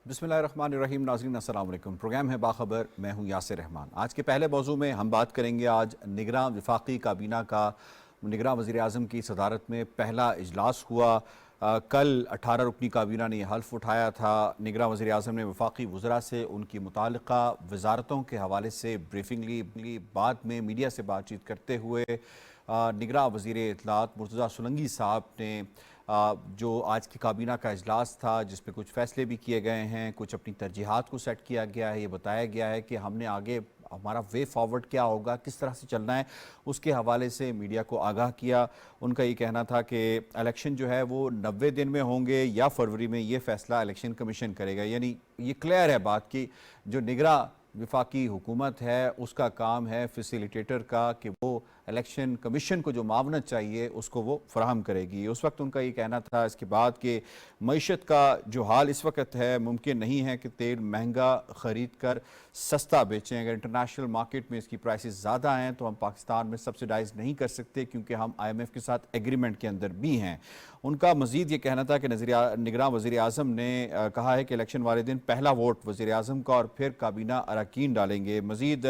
बिस्मिल्लाहिर्रहमानिर्रहीम। नाज़रीन अस्सलाम वालेकुम। प्रोग्राम है बाखबर, मैं हूँ यासिर रहमान। आज के पहले मौजू में हम बात करेंगे आज निगरान वफाकी काबीना का निगरान वज़ीर आज़म की सदारत में पहला इजलास हुआ। कल 18 रुकनी काबीना ने यह हल्फ उठाया था। निगरान वज़ीर आज़म ने वफाकी वज़रा से उनकी मुताल्लिक़ा वज़ारतों के हवाले से ब्रीफिंग ली। बाद में मीडिया से बातचीत करते हुए निगरान वज़ीर इत्तलात मुर्तज़ा सुलंगी साहब ने जो आज की काबीना का इजलास था जिसमें कुछ फ़ैसले भी किए गए हैं, कुछ अपनी तरजीहात को सेट किया गया है, ये बताया गया है कि हमने आगे हमारा वे फॉरवर्ड क्या होगा, किस तरह से चलना है, उसके हवाले से मीडिया को आगाह किया। उनका ये कहना था कि इलेक्शन जो है वो 90 दिन में होंगे या फरवरी में, ये फ़ैसला इलेक्शन कमीशन करेगा। यानी ये क्लियर है बात की जो निगरां वफाकी हुकूमत है उसका काम है फैसिलिटेटर का कि वो इलेक्शन कमीशन को जो मावनत चाहिए उसको वो फराहम करेगी। उस वक्त उनका ये कहना था इसके बाद कि मईशत का जो हाल इस वक्त है, मुमकिन नहीं है कि तेल महंगा ख़रीद कर सस्ता बेचें। अगर इंटरनेशनल मार्केट में इसकी प्राइसेस ज़्यादा हैं तो हम पाकिस्तान में सब्सिडाइज़ नहीं कर सकते क्योंकि हम IMF के साथ एग्रीमेंट के अंदर भी हैं। उनका मज़ीद ये कहना था कि निगरान वज़ीर आज़म ने कहा है कि इलेक्शन वाले दिन पहला वोट वज़ीर आज़म का और फिर काबीना अरकान डालेंगे। मज़ीद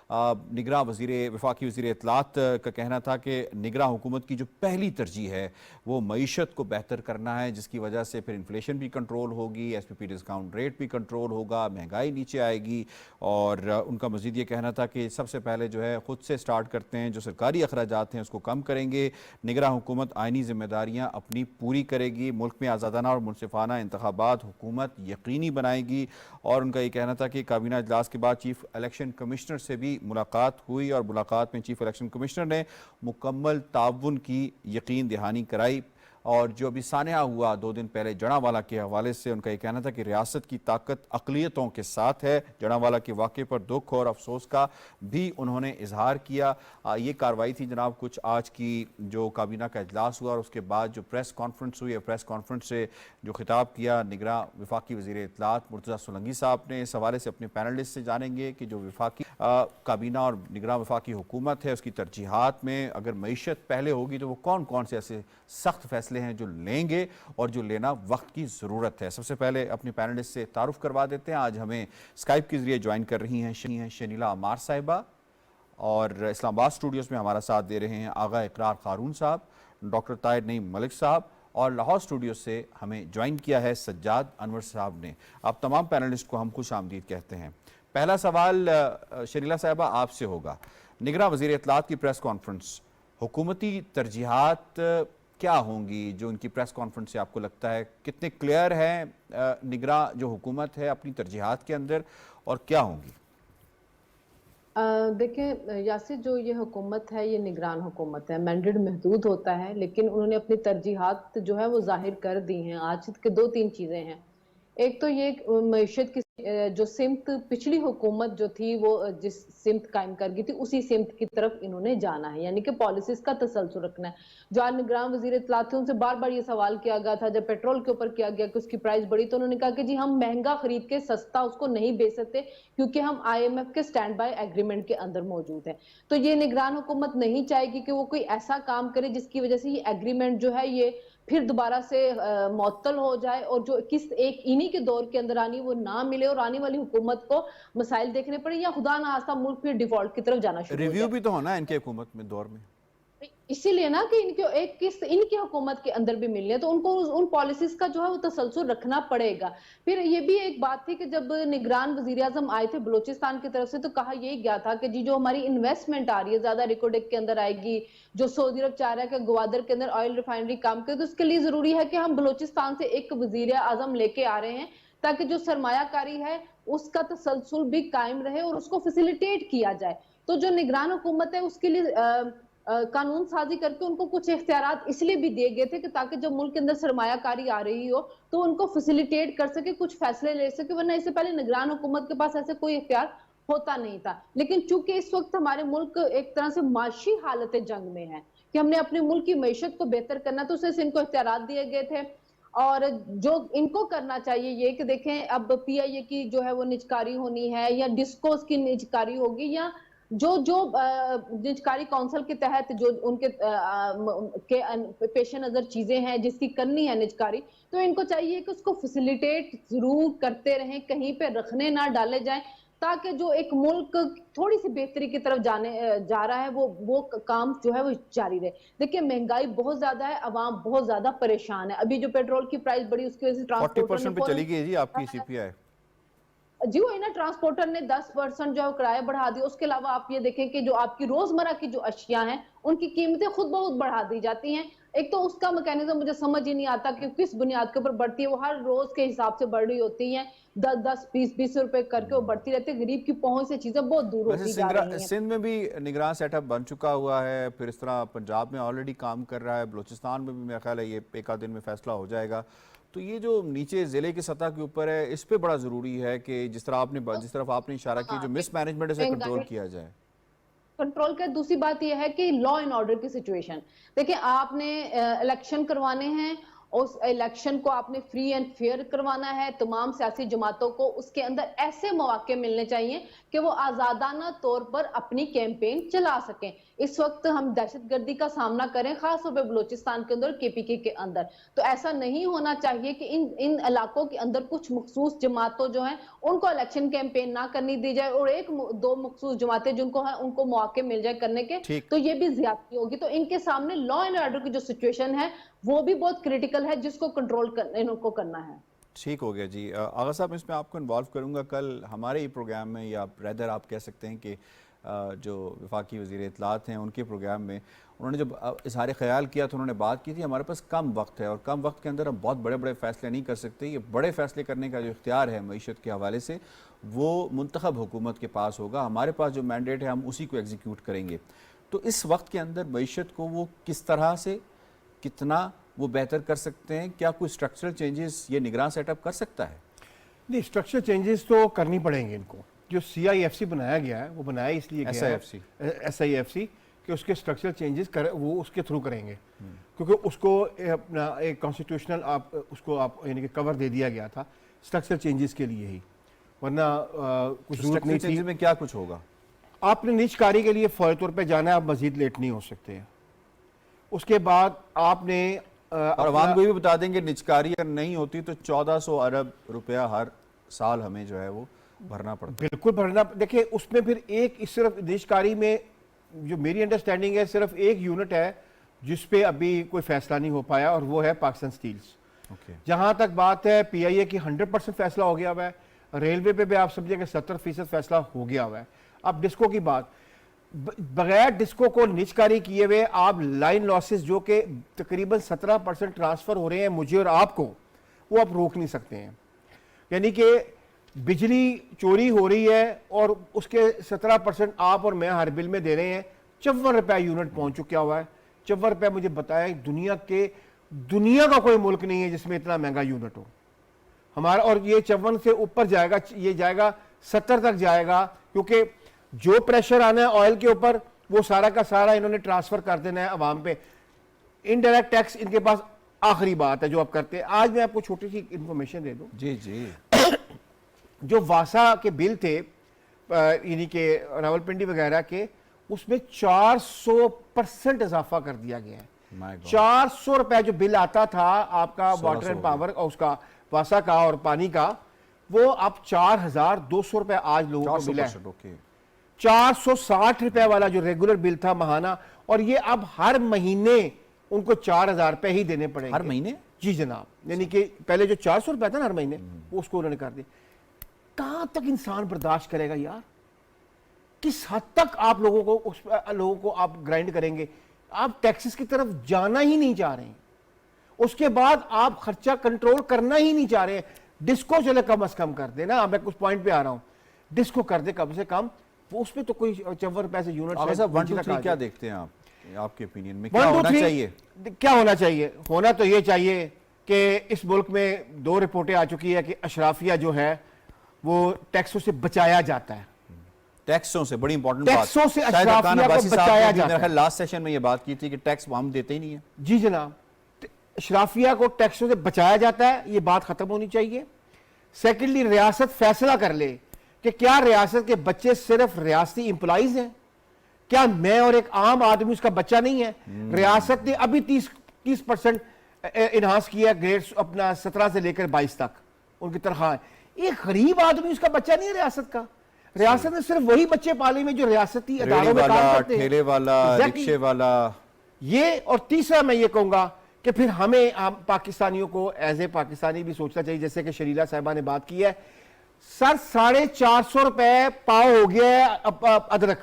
निगरान वफाकी वज़ीर इत्तलात का कहना था कि निगरान हुकूमत की जो पहली तरजीह है वो मईशत को बेहतर करना है, जिसकी वजह से फिर इन्फ्लेशन भी कंट्रोल होगी, SPP डिस्काउंट रेट भी कंट्रोल होगा, महंगाई नीचे आएगी। और उनका मज़ीद ये कहना था कि सबसे पहले जो है ख़ुद से स्टार्ट करते हैं, जो सरकारी अखराजात हैं उसको कम करेंगे। निगरान हुकूमत आइनी ज़िम्मेदारियाँ अपनी पूरी करेगी, मुल्क में आज़ादाना और मुनसिफाना इंतखाबात हुकूमत यकीनी बनाएगी। और उनका ये कहना था कि काबीना इजलास के बाद चीफ इलेक्शन कमिश्नर से भी मुलाकात हुई और मुलाकात में चीफ इलेक्शन कमिश्नर ने मुकम्मल ताउन की यकीन दहानी कराई। और जो अभी सानिया हुआ 2 दिन पहले जड़ावाला के हवाले से उनका ये कहना था कि रियासत की ताकत अक़लियतों के साथ है। जड़ावाला के वाक़े पर दुख और अफसोस का भी उन्होंने इजहार किया। ये कार्रवाई थी जनाब कुछ आज की जो काबीना का इजलास हुआ और उसके बाद जो प्रेस कॉन्फ्रेंस हुई है, प्रेस कॉन्फ्रेंस से जो खिताब किया निगरान वफाकी वज़ीर इत्तलात मुर्तज़ा सुलंगी साहब ने, इस हवाले से अपने पैनलिस्ट से जानेंगे कि जो वफाकी काबीना और निगरान वफाकी हुकूमत है उसकी तरजीहात में अगर मईशत पहले होगी तो वो कौन कौन से ऐसे सख्त फैसले हैं जो लेंगे और जो लेना वक्त की ज़रूरत है। सबसे पहले अपने पैनलिस्ट से तारुफ करवा देते हैं। आज हमें स्काइप के जरिए ज्वाइन कर रही हैं शनीला अमार साहिबा और इस्लामाबाद स्टूडियोज़ में हमारा साथ दे रहे हैं आगा इकरार क़ारून साहब, डॉक्टर ताहिर नईम मलिक साहब और लाहौर स्टूडियो से हमें ज्वाइन किया है सज्जाद अनवर साहब ने। आप तमाम पैनलिस्ट को हम खुश आमदीद कहते हैं। पहला सवाल शनीला साहिबा आपसे होगा। निगरान वज़ीर इत्तलात की प्रेस कॉन्फ्रेंस, हुकूमती तरजीहात क्या होंगी जो उनकी प्रेस कॉन्फ्रेंस से आपको लगता है कितने क्लियर है निगरान जो हुकूमत है अपनी तरजीहात के अंदर और क्या होंगी? देखिए यासिर, जो ये हुकूमत है ये निगरान हुकूमत है, मैंडेट महदूद होता है लेकिन उन्होंने अपनी तरजीहात जो है वो जाहिर कर दी हैं। आज के 2-3 चीज़ें हैं। एक तो ये मईशत की जो सिमत पिछली हुकूमत जो थी वो जिस सिमत कायम कर गई थी उसी सिमत की तरफ इन्होंने जाना है, यानी कि पॉलिसीज का तसलसल रखना है। जो आज निगरान वज़ीर इत्तलात थे उनसे बार-बार ये सवाल किया गया था, जब पेट्रोल के ऊपर किया गया कि उसकी प्राइस बढ़ी तो उन्होंने कहा कि जी हम महंगा खरीद के सस्ता उसको नहीं बेच सकते क्योंकि हम IMF के स्टैंड बाय एग्रीमेंट के अंदर मौजूद है। तो ये निगरान हुकूमत नहीं चाहेगी कि वो कोई ऐसा काम करे जिसकी वजह से ये एग्रीमेंट जो है ये फिर दोबारा से मुअत्तल हो जाए और जो किस एक इन्हीं के दौर के अंदर आनी वो ना मिले और आने वाली हुकूमत को मसाइल देखने पड़े या खुदा ना खास्ता मुल्क फिर डिफॉल्ट की तरफ जाना शुरू हो रिव्यू जाए। भी तो होना है इनके हुकूमत में दौर में। इसीलिए ना कि इनके एक किस इनकी हुकूमत के अंदर भी मिलने तो उनको उन पॉलिसीज का जो है वो तसलसल रखना पड़ेगा। फिर ये भी एक बात थी कि जब निगरान वजीर आजम आए थे बलूचिस्तान की तरफ से तो कहा यही गया था कि जी जो हमारी इन्वेस्टमेंट आ रही है ज्यादा रिकोडेक के अंदर आएगी, जो सऊदी अरब चाह रहा है कि ग्वादर के अंदर ऑयल रिफाइनरी काम करे, तो उसके लिए जरूरी है कि हम बलूचिस्तान से एक वजीर आजम लेके आ रहे हैं ताकि जो सरमायाकारी है उसका तसलसल भी कायम रहे और उसको फैसिलिटेट किया जाए। तो जो निगरान हुकूमत है उसके लिए कानून साजी करके उनको कुछ इख्तियारात इसलिए भी दिए गए थे कि ताकि जब मुल्क के अंदर सरमायाकारी आ रही हो तो उनको फैसिलिटेट कर सके, कुछ फैसले ले सके, वरना इससे पहले निगरान हुकूमत के पास ऐसे कोई इख्तियार होता नहीं था। लेकिन चूंकि इस वक्त हमारे मुल्क एक तरह से माशी हालत जंग में है कि हमने अपने मुल्क की मैशत को बेहतर करना, तो उससे इनको इख्तियारात दिए गए थे। और जो इनको करना चाहिए ये कि देखें अब PIA की जो है वो निजकारी होनी है या डिस्कोस की निजकारी होगी या जो जो निजकारी काउंसिल के तहत जो उनके के पेश नजर चीजें हैं जिसकी करनी है निजकारी, तो इनको चाहिए कि उसको फैसिलिटेट जरूर करते रहें, कहीं पे रखने ना डाले जाएं, ताकि जो एक मुल्क थोड़ी सी बेहतरी की तरफ जा रहा है वो काम जो है वो जारी रहे। देखिए महंगाई बहुत ज्यादा है, अवाम बहुत ज्यादा परेशान है। अभी जो पेट्रोल की प्राइस बढ़ी उसकी वजह से 40% पे ट्रांसपोर्टर चली गई है जी आपकी सीपीआई। जी वही ना, ट्रांसपोर्टर ने 10% जो है किराया बढ़ा दिया। उसके अलावा आप ये देखें कि जो आपकी रोजमर्रा की जो अशिया हैं उनकी कीमतें खुद बहुत बढ़ा दी जाती हैं। एक तो उसका मैकेनिज्म मुझे समझ ही नहीं आता कि किस बुनियाद के ऊपर बढ़ती है। वो हर रोज के हिसाब से बढ़ रही होती है, 10-10 20-20 रुपए करके वो बढ़ती रहती है। गरीब की पहुंच से चीजें बहुत दूर वैसे होती जा रही हैं। सिंध में भी निगरान सेटअप बन चुका हुआ है, फिर इस तरह पंजाब में ऑलरेडी काम कर रहा है, बलूचिस्तान में भी मेरा ख्याल है ये एक आध दिन में फैसला हो जाएगा। तो ये जो नीचे ज़िले की सतह के ऊपर है, इस पे बड़ा ज़रूरी है कि जिस तरफ आपने इशारा किया, जो मिसमैनेजमेंट है उसे कंट्रोल किया जाए। कंट्रोल का दूसरी बात यह है कि लॉ एंड ऑर्डर की सिचुएशन देखिए, आपने इलेक्शन करवाने हैं, उस इलेक्शन को आपने फ्री एंड फेयर करवाना है। तमाम सियासी जमातों को उसके अंदर ऐसे मौके मिलने चाहिए कि वो आजादाना तौर पर अपनी कैंपेन चला सकें। इस वक्त हम दहशतगर्दी का सामना करें, खासतौर पर बलूचिस्तान के अंदर, केपीके के अंदर, तो ऐसा नहीं होना चाहिए कि इन इलाकों के अंदर कुछ मखसूस जमातों जो हैं उनको इलेक्शन कैंपेन ना करनी दी जाए और एक दो मखसूस जमातें जिनको है उनको मौके मिल जाए करने के, तो ये भी ज्यादती होगी। तो इनके सामने लॉ एंड ऑर्डर की जो सिचुएशन है वो भी बहुत क्रिटिकल है, जिसको कंट्रोल इनको करना है। ठीक हो गया जी। आगा साहब, इसमें आपको इन्वॉल्व करूंगा। कल हमारे ही प्रोग्राम में, या रेदर आप कह सकते हैं कि जो वफाकी वज़ीर इत्तलात हैं उनके प्रोग्राम में उन्होंने जब इज़हार ख़याल किया तो उन्होंने बात की थी हमारे पास कम वक्त है और कम वक्त के अंदर हम बहुत बड़े बड़े फ़ैसले नहीं कर सकते। ये बड़े फ़ैसले करने का जो इख्तियार है मईशत के हवाले से वो मुंतखब हुकूमत के पास होगा, हमारे पास जो मैंडेट है हम उसी को एग्जीक्यूट करेंगे। तो इस वक्त के अंदर मईशत को वो किस तरह से, कितना वो बेहतर कर सकते हैं? क्या कोई स्ट्रक्चरल चेंजेस ये निगरान सेटअप कर सकता है? नहीं, स्ट्रक्चरल चेंजेस तो करनी पड़ेंगे इनको। जो CIFC बनाया गया है वो बनाया इसलिए गया है, SIFC, कि उसके स्ट्रक्चरल चेंजेस वो उसके थ्रू करेंगे, क्योंकि उसको अपना एक कॉन्स्टिट्यूशनल आप यानी कि कवर दे दिया गया था स्ट्रक्चरल चेंजेस के लिए ही, वरना कुछ जरूरत नहीं थी। में क्या कुछ होगा? आपने निजकारी के लिए फौरी तौर पे जाना है, आप मजीद लेट नहीं हो सकते हैं। उसके बाद आपने और अवाम को भी बता देंगे निजकारी अगर नहीं होती तो 1400 अरब रुपया हर साल हमें जो है वो भरना पड़ता है। बिल्कुल भरना। देखिए उसमें फिर एक सिर्फ निजकारी में जो मेरी अंडरस्टैंडिंग है सिर्फ एक यूनिट है जिस पे अभी कोई फैसला नहीं हो पाया और वो है पाकिस्तान स्टील्स। जहां तक बात है PIA की 100% फैसला हो गया हुआ है। रेलवे पे भी आप समझेंगे 70% फैसला हो गया हुआ है। अब डिस्को की बात, बगैर डिस्को को निजकारी किए हुए आप लाइन लॉसेस जो कि तकरीबन 17% ट्रांसफर हो रहे हैं मुझे और आपको, वो आप रोक नहीं सकते हैं। यानी कि बिजली चोरी हो रही है और उसके 17% आप और मैं हर बिल में दे रहे हैं। 54 रुपया यूनिट पहुंच चुका हुआ है। 54 रुपया मुझे बताया दुनिया का कोई मुल्क नहीं है जिसमें इतना महंगा यूनिट हो हमारा, और ये 54 से ऊपर जाएगा, ये जाएगा 70 तक जाएगा, क्योंकि जो प्रेशर आना है ऑयल के ऊपर वो सारा का सारा इन्होंने ट्रांसफर कर देना है अवाम पे। इनडायरेक्ट टैक्स इनके पास आखिरी बात है जो आप करते हैं। आज मैं आपको छोटी सी इंफॉर्मेशन दे दूं। जी जी। जो वासा के बिल थे यानी कि रावलपिंडी वगैरह के, उसमें 400% इजाफा कर दिया गया है। 400 रुपए जो बिल आता था आपका वाटर एंड पावर और उसका वासा का और पानी का, वो अब 4200 रुपए आज लोगों को मिला है। 460 रुपए वाला जो रेगुलर बिल था महाना, और ये अब हर महीने उनको 4000 रुपए ही देने पड़ेंगे। हर महीने? जी जनाब। यानी कि पहले जो 400 रुपए था ना हर महीने, उसको उन्होंने कर दिया। कहां तक इंसान बर्दाश्त करेगा यार? किस हद तक आप लोगों को आप ग्राइंड करेंगे? आप टैक्सेस की तरफ जाना ही नहीं चाह रहे हैं। उसके बाद आप खर्चा कंट्रोल करना ही नहीं चाह रहे हैं। डिस्को चले कम से कम कर देना। अब मैं कुछ पॉइंट पे आ रहा हूं, डिस्को कर दे कम से कम, वो उसमें तो कोई 54 रुपए से यूनिट। 1 2 3 क्या देखते हैं आप, आपके ओपिनियन में क्या होना चाहिए? क्या होना चाहिए? होना तो ये चाहिए कि इस मुल्क में 2 रिपोर्टें आ चुकी है कि अशराफिया जो है वो टैक्सों से बचाया जाता है। टैक्सों से, बड़ी इंपॉर्टेंट बात। टैक्सों से अशराफिया को बचाया जाता है। लास्ट सेशन में ये बात की थी कि टैक्स हम देते ही नहीं है। जी जनाब, अशराफिया को टैक्सों से बचाया जाता है, ये बात खत्म होनी चाहिए। सेकेंडली, रियासत फैसला कर ले कि क्या रियासत के बच्चे सिर्फ रियासती इंप्लॉइज हैं क्या मैं और एक आम आदमी उसका बच्चा नहीं है? रियासत ने अभी 30% इनहांस किया ग्रेड्स अपना 17 से लेकर 22 तक उनकी तनख्वाह है। एक गरीब आदमी उसका बच्चा नहीं है रियासत का। रियासत ने सिर्फ वही बच्चे पाले में जो रियासती अदारों में काम करते हैं, ठेले वाला, रिक्शे वाला। ये और तीसरा मैं ये कहूंगा कि फिर हमें पाकिस्तानियों को एज ए पाकिस्तानी भी सोचना चाहिए, जैसे कि शरीला साहिबा ने बात की है, सर 450 रुपए पाव हो गया है अदरक,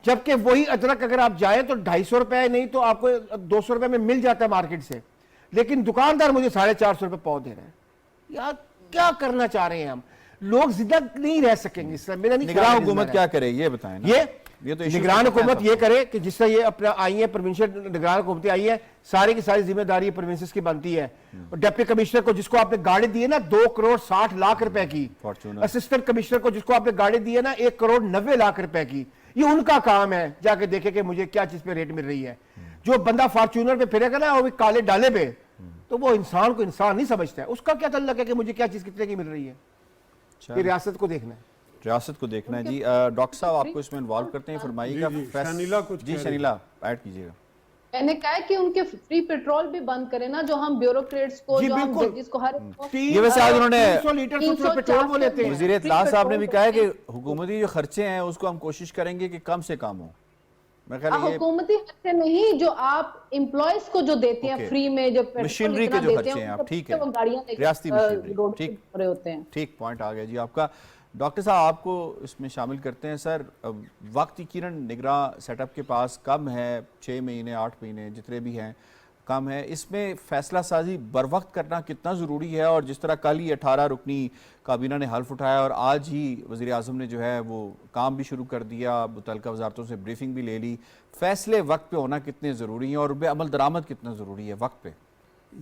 जबकि वही अदरक अगर आप जाएं तो 250 रुपए नहीं तो आपको 200 रुपए में मिल जाता है मार्केट से, लेकिन दुकानदार मुझे 450 रुपए पाव दे रहे हैं। यार क्या करना चाह रहे हैं हम? लोग जिंदा नहीं रह सकेंगे इस तरह। मेरा नहीं, निगरान हुकूमत क्या करे ये बताएं ना। ये तो निगरान हुकूमत ये करे कि जिस तरह ये अपना आई है प्रोविंशियल निगरान हुकूमतें आई है, सारी की सारी जिम्मेदारी प्रोविंसेस की बनती है। और डिप्टी कमिश्नर को जिसको आपने गाड़ी दी है ना 2 करोड़ 60 लाख रुपए की, असिस्टेंट कमिश्नर को जिसको आपने गाड़ी दी है ना 1 करोड़ 90 लाख रुपए की, ये उनका काम है जाके देखे कि मुझे क्या चीज पे रेट मिल रही है। जो बंदा फॉर्च्यूनर पे फिरेगा ना वो काले डाले पे, तो वो इंसान को इंसान नहीं समझता है। उसका क्या तल्लक है कि मुझे क्या चीज कितने की मिल रही है? ये रियासत को देखना है, रियासत को देखना है। जी डॉक्टर साहब आपको इसमें इन्वॉल्व करते हैं, फरमाइएगा। जी शनीला ऐड कीजिएगा। मैंने कहा कि उनके फ्री पेट्रोल भी बंद करें ना, जो हम ब्यूरोक्रेट्स को, जो हम जजेस को हर ये वैसे आज उन्होंने 300 लीटर पेट्रोल वो लेते हैं। वज़ीर इत्तलात साहब ने भी कहा है कि हुकूमती जो खर्चे हैं उसको हम कोशिश करेंगे कि कम से कम हो। मैं ख्याल ये हुकूमती खर्चे नहीं, जो आप एम्प्लॉयज को जो देते हैं फ्री में, जो मशीनरी के जो खर्चे हैं आप, ठीक है, रियासती मशीनरी, ठीक होते हैं। ठीक पॉइंट आ गया जी आपका। डॉक्टर साहब आपको इसमें शामिल करते हैं। सर वक्त यकीनन निगरान सेटअप के पास कम है, 6 महीने 8 महीने जितने भी हैं कम है, इसमें फैसला साजी बर वक्त करना कितना ज़रूरी है? और जिस तरह कल ही 18 रुकनी काबीना ने हल्फ उठाया और आज ही वज़ीर आज़म ने जो है वो काम भी शुरू कर दिया, मुतल्लिका वजारतों से ब्रीफिंग भी ले ली, फैसले वक्त पे होना कितने ज़रूरी हैं और उन पर अमल दरामद कितना ज़रूरी है वक्त पे?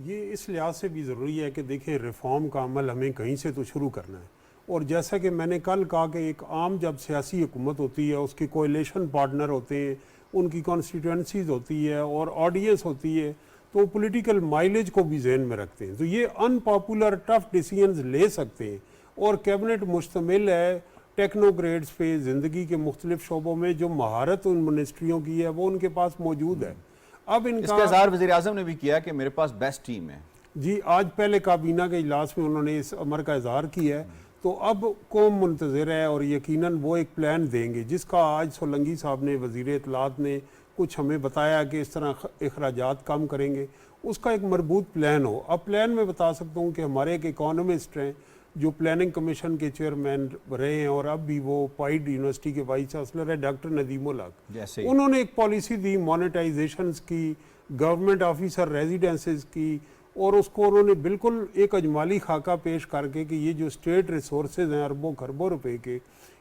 ये इस लिहाज से भी ज़रूरी है कि देखिए रिफॉर्म का अमल हमें कहीं से तो शुरू करना है। और जैसा कि मैंने कल कहा कि एक आम जब सियासी हुकूमत होती है उसके कोएलिशन पार्टनर होते हैं, उनकी कॉन्स्टिट्यूंसीज होती है और ऑडियंस होती है, तो पॉलिटिकल माइलेज को भी जहन में रखते हैं। तो ये अनपॉपुलर टफ डिसीजंस ले सकते हैं। और कैबिनेट मुश्तमिल है टेक्नोक्रेट्स पे, ज़िंदगी के मुख्तलिफ शोबों में जो महारत उन मिनिस्ट्रियों की है वो उनके पास मौजूद है। अब इसका इज़हार वज़ीर आज़म ने भी किया कि मेरे पास बेस्ट टीम है। जी, आज पहले काबीना के इजलास में उन्होंने इस अमर का इजहार किया है। तो अब कौम मुंतज़िर है और यकीनन वो एक प्लान देंगे, जिसका आज सोलंगी साहब ने, वज़ीर इत्तलात ने कुछ हमें बताया कि इस तरह अखराजात कम करेंगे, उसका एक मरबूत प्लान हो। अब प्लान में बता सकता हूँ कि हमारे एक इकोनॉमिस्ट हैं जो प्लानिंग कमीशन के चेयरमैन रहे हैं और अब भी वो पाइड यूनिवर्सिटी के वाइस चांसलर है, डॉक्टर नदीमुल हक। उन्होंने एक पॉलिसी दी मोनेटाइजेशन की, गवर्नमेंट ऑफिसर रेजिडेंसेज की, और उसको उन्होंने बिल्कुल एक अजमाली खाका पेश करके कि ये जो स्टेट रिसोर्सेज हैं अरबों खरबों रुपए के,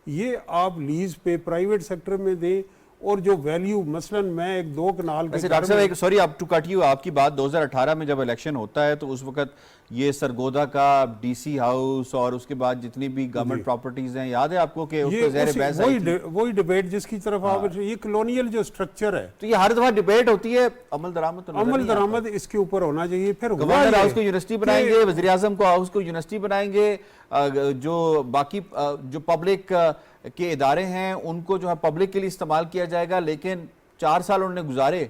ये आप लीज पे प्राइवेट सेक्टर में दें। और जो वैल्यू मसलन मैं एक 2 कनाल के, डॉक्टर साहब सॉरी आप टू कट यू, आपकी बात 2018 में जब इलेक्शन होता है तो उस वक्त ये सरगोदा का डीसी हाउस और उसके बाद जितनी भी गवर्नमेंट प्रॉपर्टीज हैं, याद है आपको कि उस पे ज़ेर बहस आई थी? वही डिबेट जिसकी तरफ आप, ये कॉलोनियल जो स्ट्रक्चर है, तो ये हर दफा डिबेट होती है, अमल दरामद तो अमल दरामद इसके ऊपर होना चाहिए। फिर गवर्नर हाउस को यूनिवर्सिटी बनाएंगे, वज़ीर आज़म को हाउस को यूनिवर्सिटी बनाएंगे, जो बाकी जो पब्लिक के इदारे हैं उनको जो है पब्लिक के लिए इस्तेमाल किया जाएगा, लेकिन 4 साल उन्होंने गुजारे,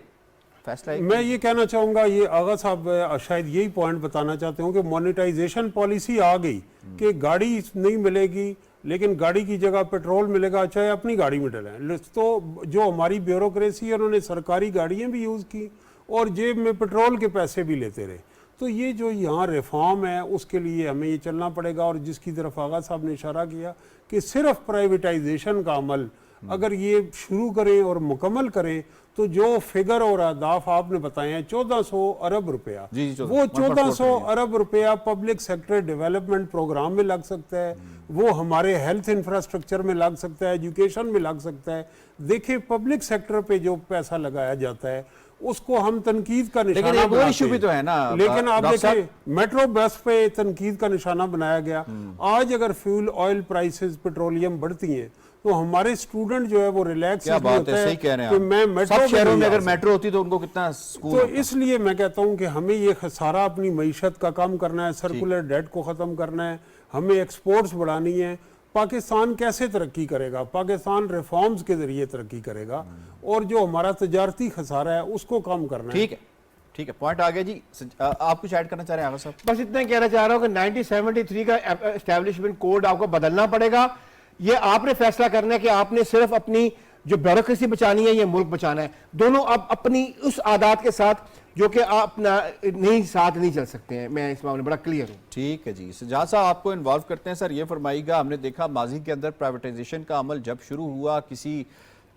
फैसला मैं ये कहना चाहूँगा, ये आगा साहब शायद यही पॉइंट बताना चाहते हो कि मोनेटाइजेशन पॉलिसी आ गई कि गाड़ी नहीं मिलेगी लेकिन गाड़ी की जगह पेट्रोल मिलेगा, चाहे अपनी गाड़ी में डलें। तो जो हमारी ब्यूरोक्रेसी है उन्होंने सरकारी गाड़ियाँ भी यूज़ की और जेब में पेट्रोल के पैसे भी लेते रहे। तो ये जो यहाँ रिफॉर्म है उसके लिए हमें ये चलना पड़ेगा। और जिसकी तरफ आगा साहब ने इशारा किया कि सिर्फ प्राइवेटाइजेशन का अमल अगर ये शुरू करें और मुकम्मल करें तो जो फिगर और अहदाफ आपने बताए हैं 1400 अरब रुपया, वो 1400 अरब रुपया पब्लिक सेक्टर डेवलपमेंट प्रोग्राम में लग सकता है, वो हमारे हेल्थ इंफ्रास्ट्रक्चर में लग सकता है, एजुकेशन में लग सकता है। देखिए पब्लिक सेक्टर पे जो पैसा लगाया जाता है उसको हम तनकीद का निशाना लेकिन इशू भी तो है ना। लेकिन आप देखिए मेट्रो बस पे तनकीद का निशाना बनाया गया। आज अगर फ्यूल ऑयल प्राइसेस पेट्रोलियम बढ़ती हैं तो हमारे स्टूडेंट जो है वो रिलैक्स होता है, सही कह रहे हैं कि मैं मेट्रो शहरों में अगर मेट्रो होती तो उनको कितना सुकून तो इसलिए मैं कहता हूं कि हमें ये खसारा अपनी मईशत का कम करना है, सर्कुलर डेट को ख़त्म करना है, हमें एक्सपोर्ट्स बढ़ानी है। पाकिस्तान कैसे तरक्की करेगा, पाकिस्तान रिफॉर्म्स के जरिए तरक्की करेगा और जो हमारा तजारती खसारा है उसको कम करना है। ठीक है, पॉइंट आ गया जी। आप कुछ ऐड करना चाह रहे हैं आगा साहब? बस इतना कहना चाह रहा हूं कि 1973 का एस्टेब्लिशमेंट कोड आपको बदलना पड़ेगा। ये आपने फैसला करना है कि आपने सिर्फ अपनी जो ब्यूरोक्रेसी बचानी है, ये मुल्क बचाना है। दोनों अब अपनी उस आदत के साथ जो कि आप नहीं साथ नहीं चल सकते हैं। मैं इस मामले में बड़ा क्लियर हूं। ठीक है जी, सजाद साहब आपको इन्वॉल्व करते हैं। सर ये फरमाइएगा, हमने देखा माजी के अंदर प्राइवेटाइजेशन का अमल जब शुरू हुआ, किसी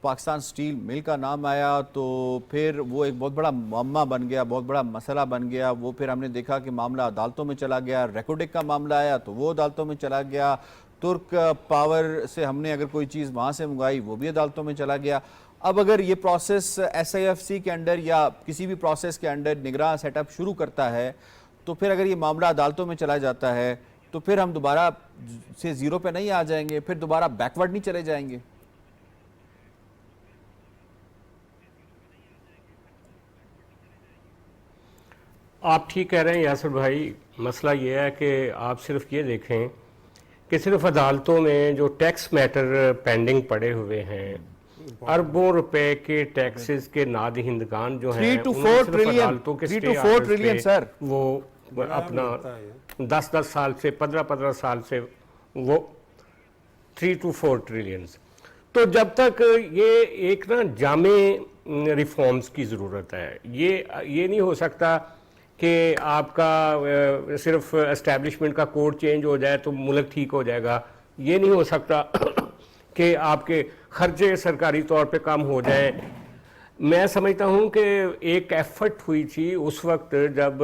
पाकिस्तान स्टील मिल का नाम आया तो फिर वो एक बहुत बड़ा मामला बन गया, बहुत बड़ा मसला बन गया। वो फिर हमने देखा कि मामला अदालतों में चला गया। रेकोडेक का मामला आया तो वो अदालतों में चला गया। तुर्क पावर से हमने अगर कोई चीज़ वहाँ से मंगाई वो भी अदालतों में चला गया। अब अगर ये प्रोसेस SIFC के अंडर या किसी भी प्रोसेस के अंडर निगरान सेटअप शुरू करता है तो फिर अगर ये मामला अदालतों में चला जाता है तो फिर हम दोबारा से ज़ीरो पे नहीं आ जाएंगे, फिर दोबारा बैकवर्ड नहीं चले जाएंगे? आप ठीक कह रहे हैं यासिर भाई। मसला ये है कि आप सिर्फ ये देखें कि सिर्फ अदालतों में जो टैक्स मैटर पेंडिंग पड़े हुए हैं, अरबों रुपए के टैक्सेस के नादहिंदगान जो हैं 3 to 4 ट्रिलियन सर, वो अपना 10-10 साल से 15-15 साल से वो 3 to 4 ट्रिलियन। तो जब तक ये एक ना जामे रिफॉर्म्स की ज़रूरत है। ये नहीं हो सकता कि आपका सिर्फ एस्टेब्लिशमेंट का कोड चेंज हो जाए तो मुल्क ठीक हो जाएगा। ये नहीं हो सकता कि आपके खर्चे सरकारी तौर पे कम हो जाए। मैं समझता हूँ कि एक एफर्ट हुई थी उस वक्त जब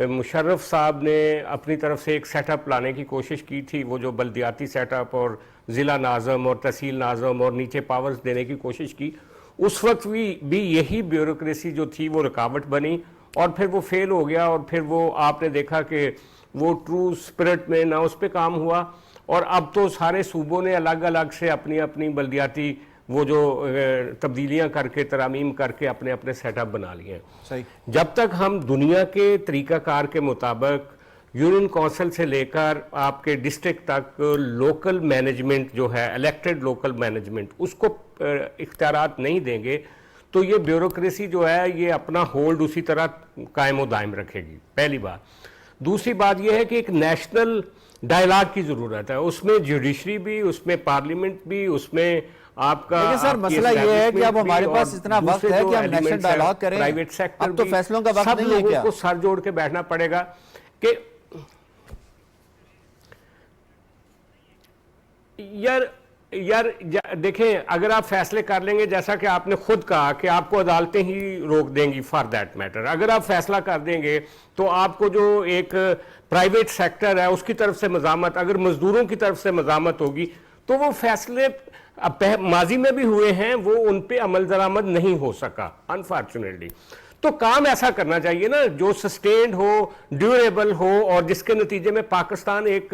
मुशर्रफ साहब ने अपनी तरफ से एक सेटअप लाने की कोशिश की थी, वो जो बल्दियाती सेटअप और ज़िला नाज़म और तहसील नाज़म और नीचे पावर्स देने की कोशिश की। उस वक्त भी यही ब्यूरोक्रेसी जो थी वो रुकावट बनी और फिर वो फेल हो गया। और फिर वो आपने देखा कि वो ट्रू स्पिरिट में ना उस पर काम हुआ। और अब तो सारे सूबों ने अलग अलग से अपनी अपनी बल्दियाती वो जो तब्दीलियां करके तरामीम करके अपने अपने सेटअप बना लिए हैं। सही। जब तक हम दुनिया के तरीक़ाकार के मुताबिक यूनियन काउंसिल से लेकर आपके डिस्ट्रिक्ट तक लोकल मैनेजमेंट जो है, इलेक्टेड लोकल मैनेजमेंट, उसको इख्तियारात नहीं देंगे तो ये ब्यूरोक्रेसी जो है ये अपना होल्ड उसी तरह कायम व दायम रखेगी, पहली बात। दूसरी बात यह है कि एक नेशनल डायलॉग की ज़रूरत है, उसमें जुडिशरी भी, उसमें पार्लियामेंट भी, उसमें आपका। लेकिन सर मसला ये है कि अब हमारे पास इतना वक्त है कि हम नेशनल डायलॉग करें, प्राइवेट सेक्टर अब तो फैसलों का वक्त नहीं है क्या? को सर जोड़ के बैठना पड़ेगा कि यार देखें, अगर आप फैसले कर लेंगे, जैसा कि आपने खुद कहा कि आपको अदालतें ही रोक देंगी फॉर दैट मैटर, अगर आप फैसला कर देंगे तो आपको जो एक प्राइवेट सेक्टर है उसकी तरफ से मज़ामत, अगर मजदूरों की तरफ से मज़ामत होगी तो वो फैसले माजी में भी हुए हैं, वो उन पे अमल दरामद नहीं हो सका अनफॉर्चुनेटली। तो काम ऐसा करना चाहिए ना जो सस्टेन्ड हो, ड्यूरेबल हो और जिसके नतीजे में पाकिस्तान एक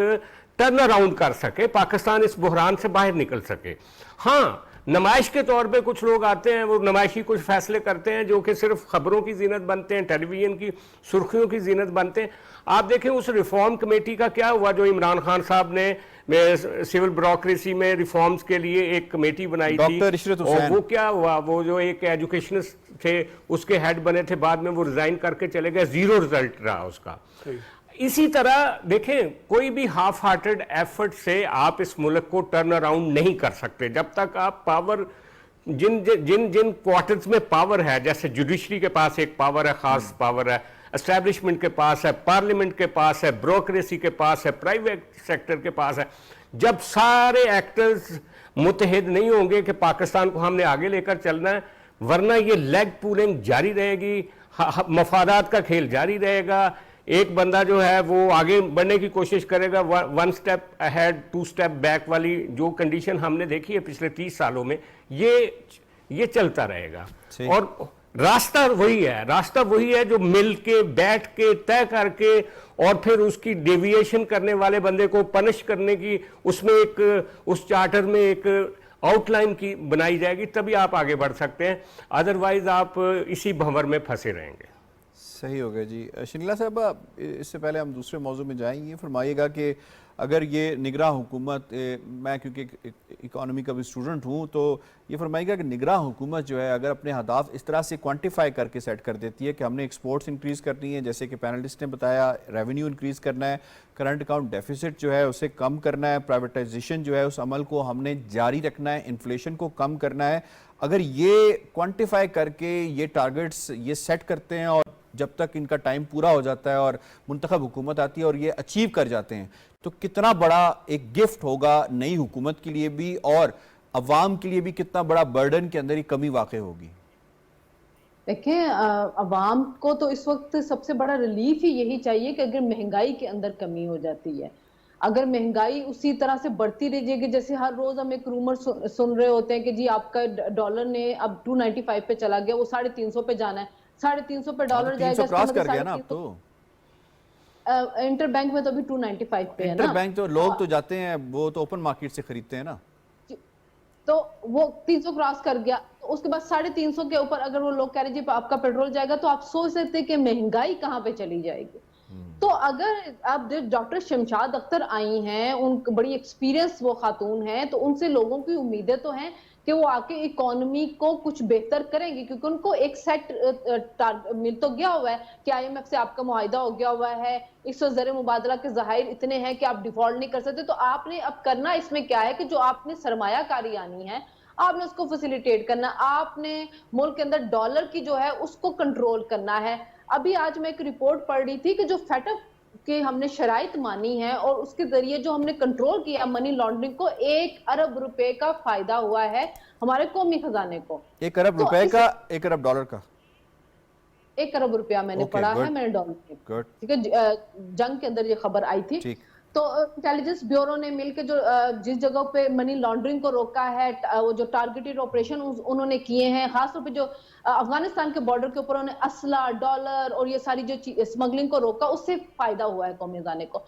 टर्न अराउंड कर सके, पाकिस्तान इस बुहरान से बाहर निकल सके। हाँ, नुमाइश के तौर पे कुछ लोग आते हैं, वो नुमाइशी कुछ फैसले करते हैं जो कि सिर्फ खबरों की जीनत बनते हैं, टेलीविजन की सुर्खियों की जीनत बनते हैं। आप देखें उस रिफॉर्म कमेटी का क्या हुआ जो इमरान खान साहब ने सिविल ब्यूरोक्रेसी में रिफॉर्म्स के लिए एक कमेटी बनाई थी, और वो क्या हुआ, वो जो एक एजुकेशनिस्ट थे उसके हेड बने थे, बाद में वो रिजाइन करके चले गए, जीरो रिजल्ट रहा उसका। इसी तरह देखें, कोई भी हाफ हार्टेड एफर्ट से आप इस मुल्क को टर्न अराउंड नहीं कर सकते। जब तक आप पावर, जिन जिन जिन क्वार्टर्स में पावर है, जैसे जुडिशरी के पास एक पावर है, खास पावर है, एस्टैब्लिशमेंट के पास है, पार्लियामेंट के पास है, ब्यूरोक्रेसी के पास है, प्राइवेट सेक्टर के पास है, जब सारे एक्टर्स मुतहद नहीं होंगे कि पाकिस्तान को हमने आगे लेकर चलना है, वरना ये लेग पुलिंग जारी रहेगी, मफादात का खेल जारी रहेगा। एक बंदा जो है वो आगे बढ़ने की कोशिश करेगा, 1 स्टेप अहेड 2 स्टेप बैक वाली जो कंडीशन हमने देखी है पिछले 30 सालों में, ये चलता रहेगा। और रास्ता वही है जो मिल के, बैठ के, तय करके और फिर उसकी डेविएशन करने वाले बंदे को पनिश करने की, उसमें एक उस चार्टर में एक आउटलाइन की बनाई जाएगी, तभी आप आगे बढ़ सकते हैं। अदरवाइज आप इसी भंवर में फंसे रहेंगे। सही हो गया जी। शनिला साहब, इससे पहले हम दूसरे मौजू में जाएंगे, फरमाइएगा कि अगर ये निगरां हुकूमत, मैं क्योंकि इकॉनमी का भी स्टूडेंट हूँ, तो ये फरमाइएगा कि निगरां हुकूमत जो है अगर अपने अहदाफ इस तरह से क्वान्टिफाई करके सेट कर देती है कि हमने एक्सपोर्ट्स इंक्रीज़ करनी है, जैसे कि पैनलिस्ट ने बताया, रेवेन्यू इंक्रीज़ करना है, करंट अकाउंट डेफिसिट जो है उसे कम करना है, प्राइवेटाइजेशन जो है उस अमल को हमने जारी रखना है, इन्फ्लेशन को कम करना है, अगर ये क्वान्टिफाई करके ये टारगेट्स ये सेट करते हैं और जब तक इनका टाइम पूरा हो जाता है और मुंतखब हुकूमत आती है और ये अचीव कर जाते हैं, तो कितना बड़ा एक गिफ्ट होगा नई हुकूमत के लिए भी और अवाम के लिए भी, कितना बड़ा बर्डन के अंदर ही कमी वाक़ होगी। देखिए, अवाम को तो इस वक्त सबसे बड़ा रिलीफ ही यही चाहिए कि अगर महंगाई के अंदर कमी हो जाती है, अगर महंगाई उसी तरह से बढ़ती रहिएगी, जैसे हर रोज हम एक रूमर सुन रहे होते हैं कि जी आपका डॉलर ने अब 295 पे चला गया, वो 350 पे जाना है, 350 पे डॉलर जाएगा, क्रॉस कर गया ना अब तो। इंटर बैंक में तो अभी 295 पे है ना। इंटर बैंक तो लोग तो जाते हैं, वो तो ओपन मार्केट से खरीदते हैं ना, तो वो 300 क्रॉस कर गया, तो उसके बाद 350 के ऊपर अगर वो लोग कह रहे जी आपका पेट्रोल जाएगा, तो आप सोच सकते हैं कि महंगाई कहाँ पे चली जाएगी। तो अगर अब डॉक्टर शमशाद अख्तर आई हैं, उन बड़ी एक्सपीरियंस वो खातून हैं, तो उनसे लोगों की उम्मीदें तो हैं कि वो आके इकोनॉमी को कुछ बेहतर करेंगे, क्योंकि उनको एक सेट मिल तो गया हुआ है कि आईएमएफ से आपका मुआहिदा हो गया हुआ है, इस ज़र मुबादला के ज़हायर इतने हैं कि आप डिफॉल्ट नहीं कर सकते। तो आपने अब करना इसमें क्या है कि जो आपने सरमायाकारी आनी है, आपने उसको फैसिलिटेट करना, आपने मुल्क के अंदर डॉलर की जो है उसको कंट्रोल करना है। अभी आज मैं एक रिपोर्ट पढ़ रही थी कि जो फेटअप कि हमने शराइत मानी है और उसके जरिए जो हमने कंट्रोल किया मनी लॉन्ड्रिंग को, 1 अरब रुपए का फायदा हुआ है हमारे कौमी खजाने को। 1 अरब रुपए का, 1 अरब डॉलर का, 1 अरब रुपया मैंने पढ़ा है, मैंने डॉलर, ठीक है, जंग के अंदर ये खबर आई थी। ठीक। तो इंटेलिजेंस ब्यूरो ने मिलकर जो जिस जगह पे मनी लॉन्ड्रिंग को रोका है, वो जो टारगेटेड ऑपरेशन उन्होंने किए हैं, खासतौर पे जो अफगानिस्तान के बॉर्डर के ऊपर उन्होंने असला, डॉलर और ये सारी जो स्मगलिंग को रोका, उससे फायदा हुआ है कौमी खजाने को।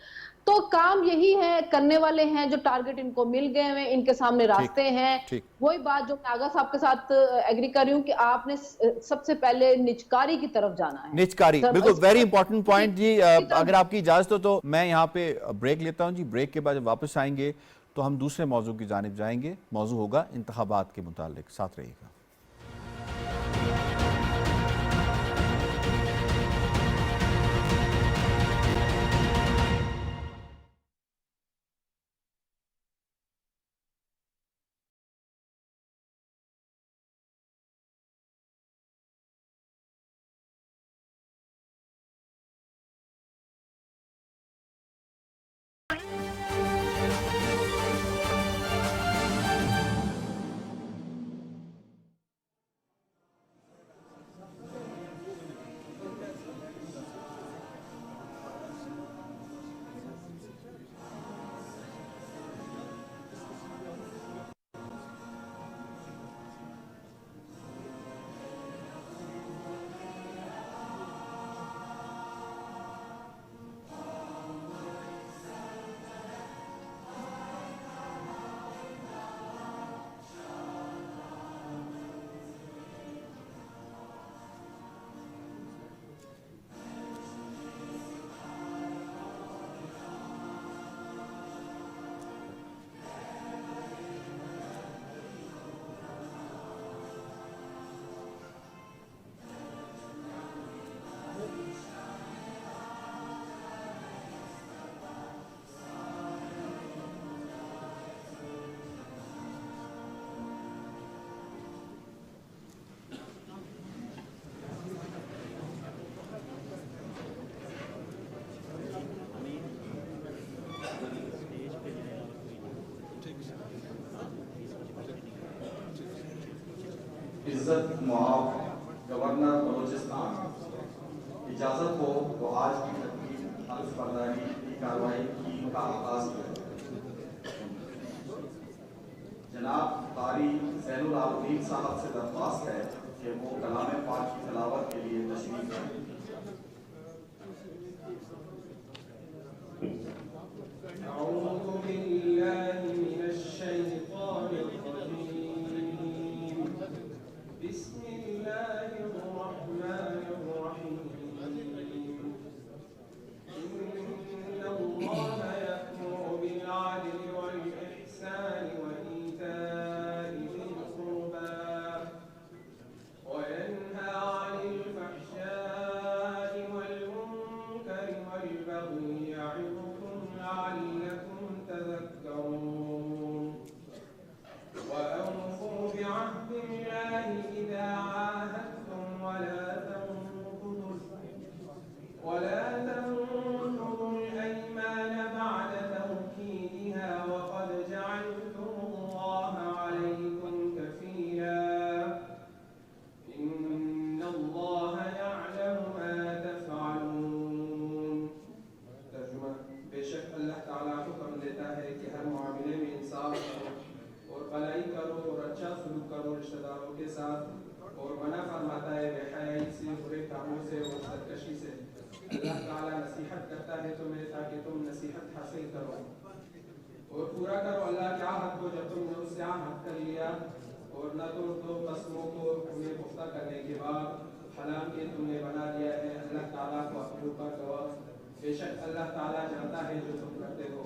तो काम यही है, करने वाले हैं, जो टारगेट इनको मिल गए हैं, इनके सामने रास्ते हैं। वही बात जो मैं आगा साहब के साथ एग्री कर रही हूँ कि आपने सबसे पहले निजकारी की तरफ जाना है। निजकारी, बिल्कुल वेरी इंपॉर्टेंट पॉइंट जी। अगर आपकी इजाजत हो तो मैं यहाँ पे ब्रेक लेता हूँ जी। ब्रेक के बाद जब वापस आएंगे तो हम दूसरे मौजू की जानिब जाएंगे। मौजू होगा इंतखाबात के मुतालिक, साथ रहिएगा। इज्जत मुआव गवर्नर बलोचिस्तान, इजाजत हो तो आज की तकरीब हल्फ बर्दारी की कार्रवाई का आगाज करें। जनाब कारी ज़ैनुल आबदीन साहब से दरख्वास्त है कि वो कलाम पाक की तिलावत के लिए तशरीफ लाएं। से और सरकशी से। अल्लाह ताला नसीहत करता है तुम्हें ताकि तुम नसीहत हासिल करो और पूरा करो। अल्लाह क्या हद को जब तुमने उससे हद कर लिया और न तुम दो कस्मों को उन्हें पुख्ता करने के बाद हालांकि तुमने बना दिया है अल्लाह ताला को अपने ऊपर गवाह। बेशक अल्लाह ताला जानता है जो तुम करते हो।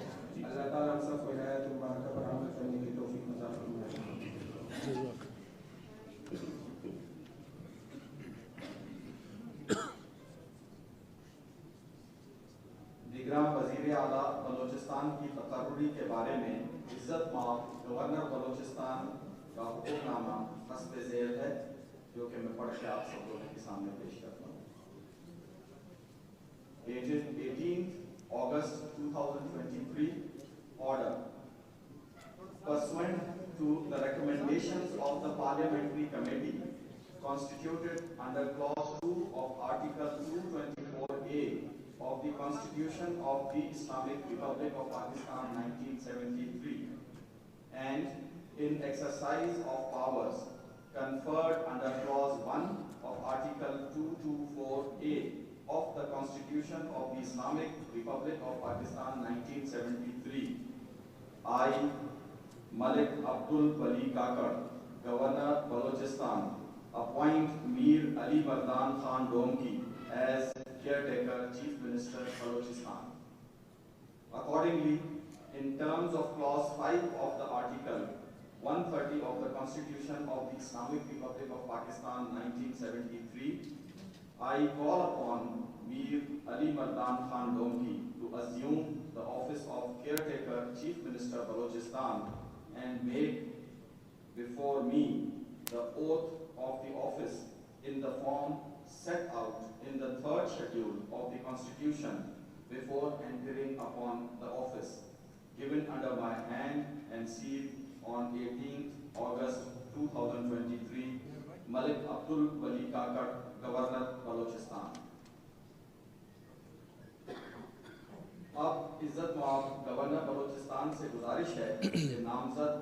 अल्लाह ताला हम सबको हिदायत मुबारक पर अमल करने की तौफीक अता फरमाए। निगरान वज़ीर आला बलोचिस्तान की तकर्रुरी के बारे में इज्जत माफ गवर्नर बलोचिस्तान का हुक्मनामा हस्ब ज़ेल है, जो कि मैं पढ़ के आप सब लोगों के सामने पेश करता हूँ। 18th August 2023 order. Pursuant to the recommendations of the Parliamentary Committee constituted under Clause 2 of Article 224A of the Constitution of the Islamic Republic of Pakistan 1973 and in exercise of powers conferred under Clause 1 of Article 224A of the Constitution of the Islamic Republic of Pakistan 1973, I, Malik Abdul Wali Kakar, Governor Balochistan, appoint Mir Ali Mardan Khan Domki as caretaker Chief Minister Balochistan. Accordingly, in terms of Clause 5 of the Article 130 of the Constitution of the Islamic Republic of Pakistan 1973, I call upon Mir Ali Mardan Khan Domki to assume the office of caretaker Chief Minister Balochistan and make before me the oath of the office in the form set out in the 3rd schedule of the Constitution before entering upon the office, given under my hand and sealed on 18th August 2023, Malik Abdul Wali Kakar, Governor Balochistan. अब इज्जत माफ governor Balochistan से गुजारिश है कि नामजद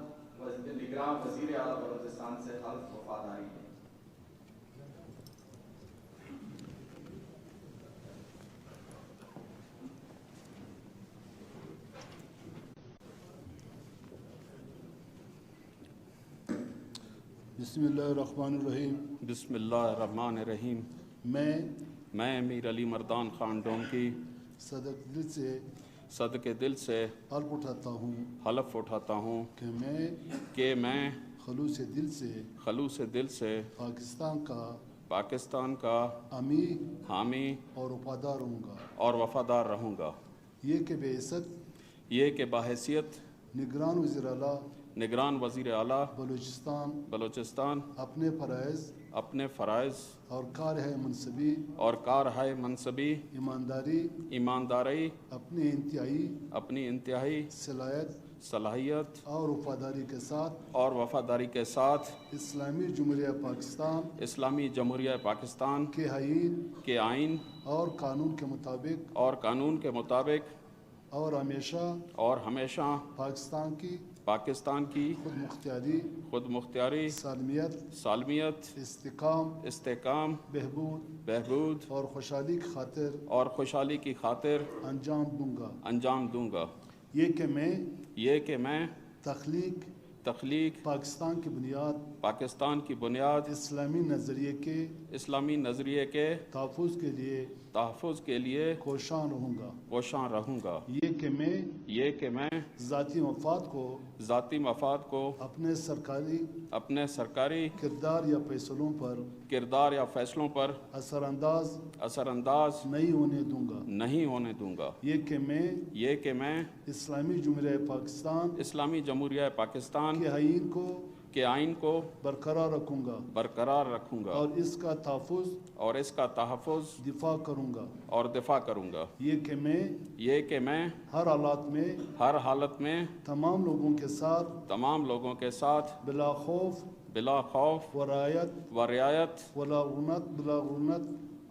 निगरान वजीर आला बलोचिस्तान से हल्फ वफादारी है। बिस्मिल्लाहिर्रहमानिर्रहीम। बिस्मिल्लाहिर्रहमानिर्रहीम। मैं अमीर अली मर्दान खान डोंकी सदके दिल से हलफ उठाता हूँ कि मैं खलूस दिल से पाकिस्तान का हामी और वफादार रहूँगा। ये के बहैसियत निगरान वज़ीर आला बलूचिस्तान अपने फ़राइज़ और कारहाय मनसबी ईमानदारी अपनी इंतहाई सलाहियत और वफादारी के साथ इस्लामी जमहूरिया पाकिस्तान के आइन और कानून के मुताबिक और हमेशा पाकिस्तान की खुद मुख्तियारी सालमियत इस्तेकाम बहबूद और खुशहाली की खातिर अंजाम दूंगा। ये कि मैं तख्लीक पाकिस्तान की बुनियाद इस्लामी नज़रिए के तहफ़्फ़ुज़ के लिए कोशां रहूँगा। ये कि मैं ज़ाती मफाद को अपने सरकारी किरदार या फैसलों पर असरअंदाज नहीं होने दूंगा। ये कि मैं इस्लामी जमहूरिया पाकिस्तान के आइन को बरकरार रखूंगा और इसका तहफ़्फ़ुज़ दिफा करूंगा। ये कि मैं हर हालत में तमाम लोगों के साथ बिला खौफ व रियायत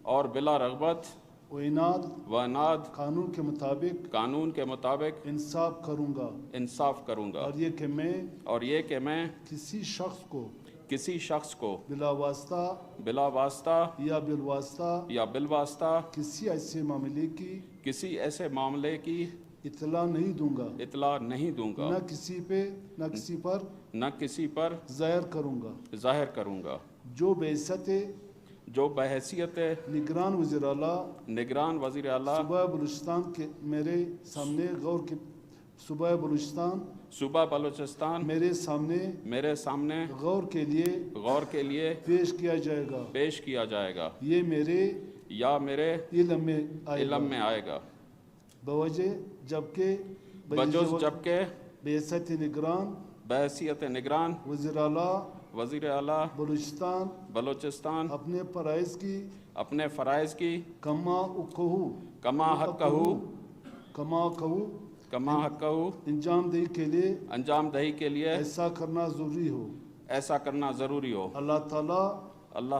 और बिला रग़बत व इनाद कानून के मुताबिक इंसाफ करूंगा। और ये कि मैं किसी किसी शख्स को बिलावास्ता बिला वास्ता या बिलवास्ता या बिलवास्ता किसी ऐसे मामले की किसी ऐसे मामले की इतला नहीं दूंगा, इतला नहीं दूंगा, न किसी पे न किसी पर न किसी पर जाहिर करूंगा, जाहिर करूंगा, जो बेइज्जत जो बहैसियत निगरान वज़ीर आला निगरान वज़ीर आला सूबा बलूचिस्तान के मेरे सामने सूबा बलूचिस्तान सूबा बलूचिस्तान मेरे सामने गौर के लिए पेश किया जाएगा। ये मेरे मेरे इल्म में आएगा बवजह जबकि बेइज्जत बहैसियत निगरान वज़ीर आला बलूचिस्तान अपने फ़राइज़ की कमा हक़हू अंजाम दही के लिए ऐसा करना ज़रूरी हो। अल्लाह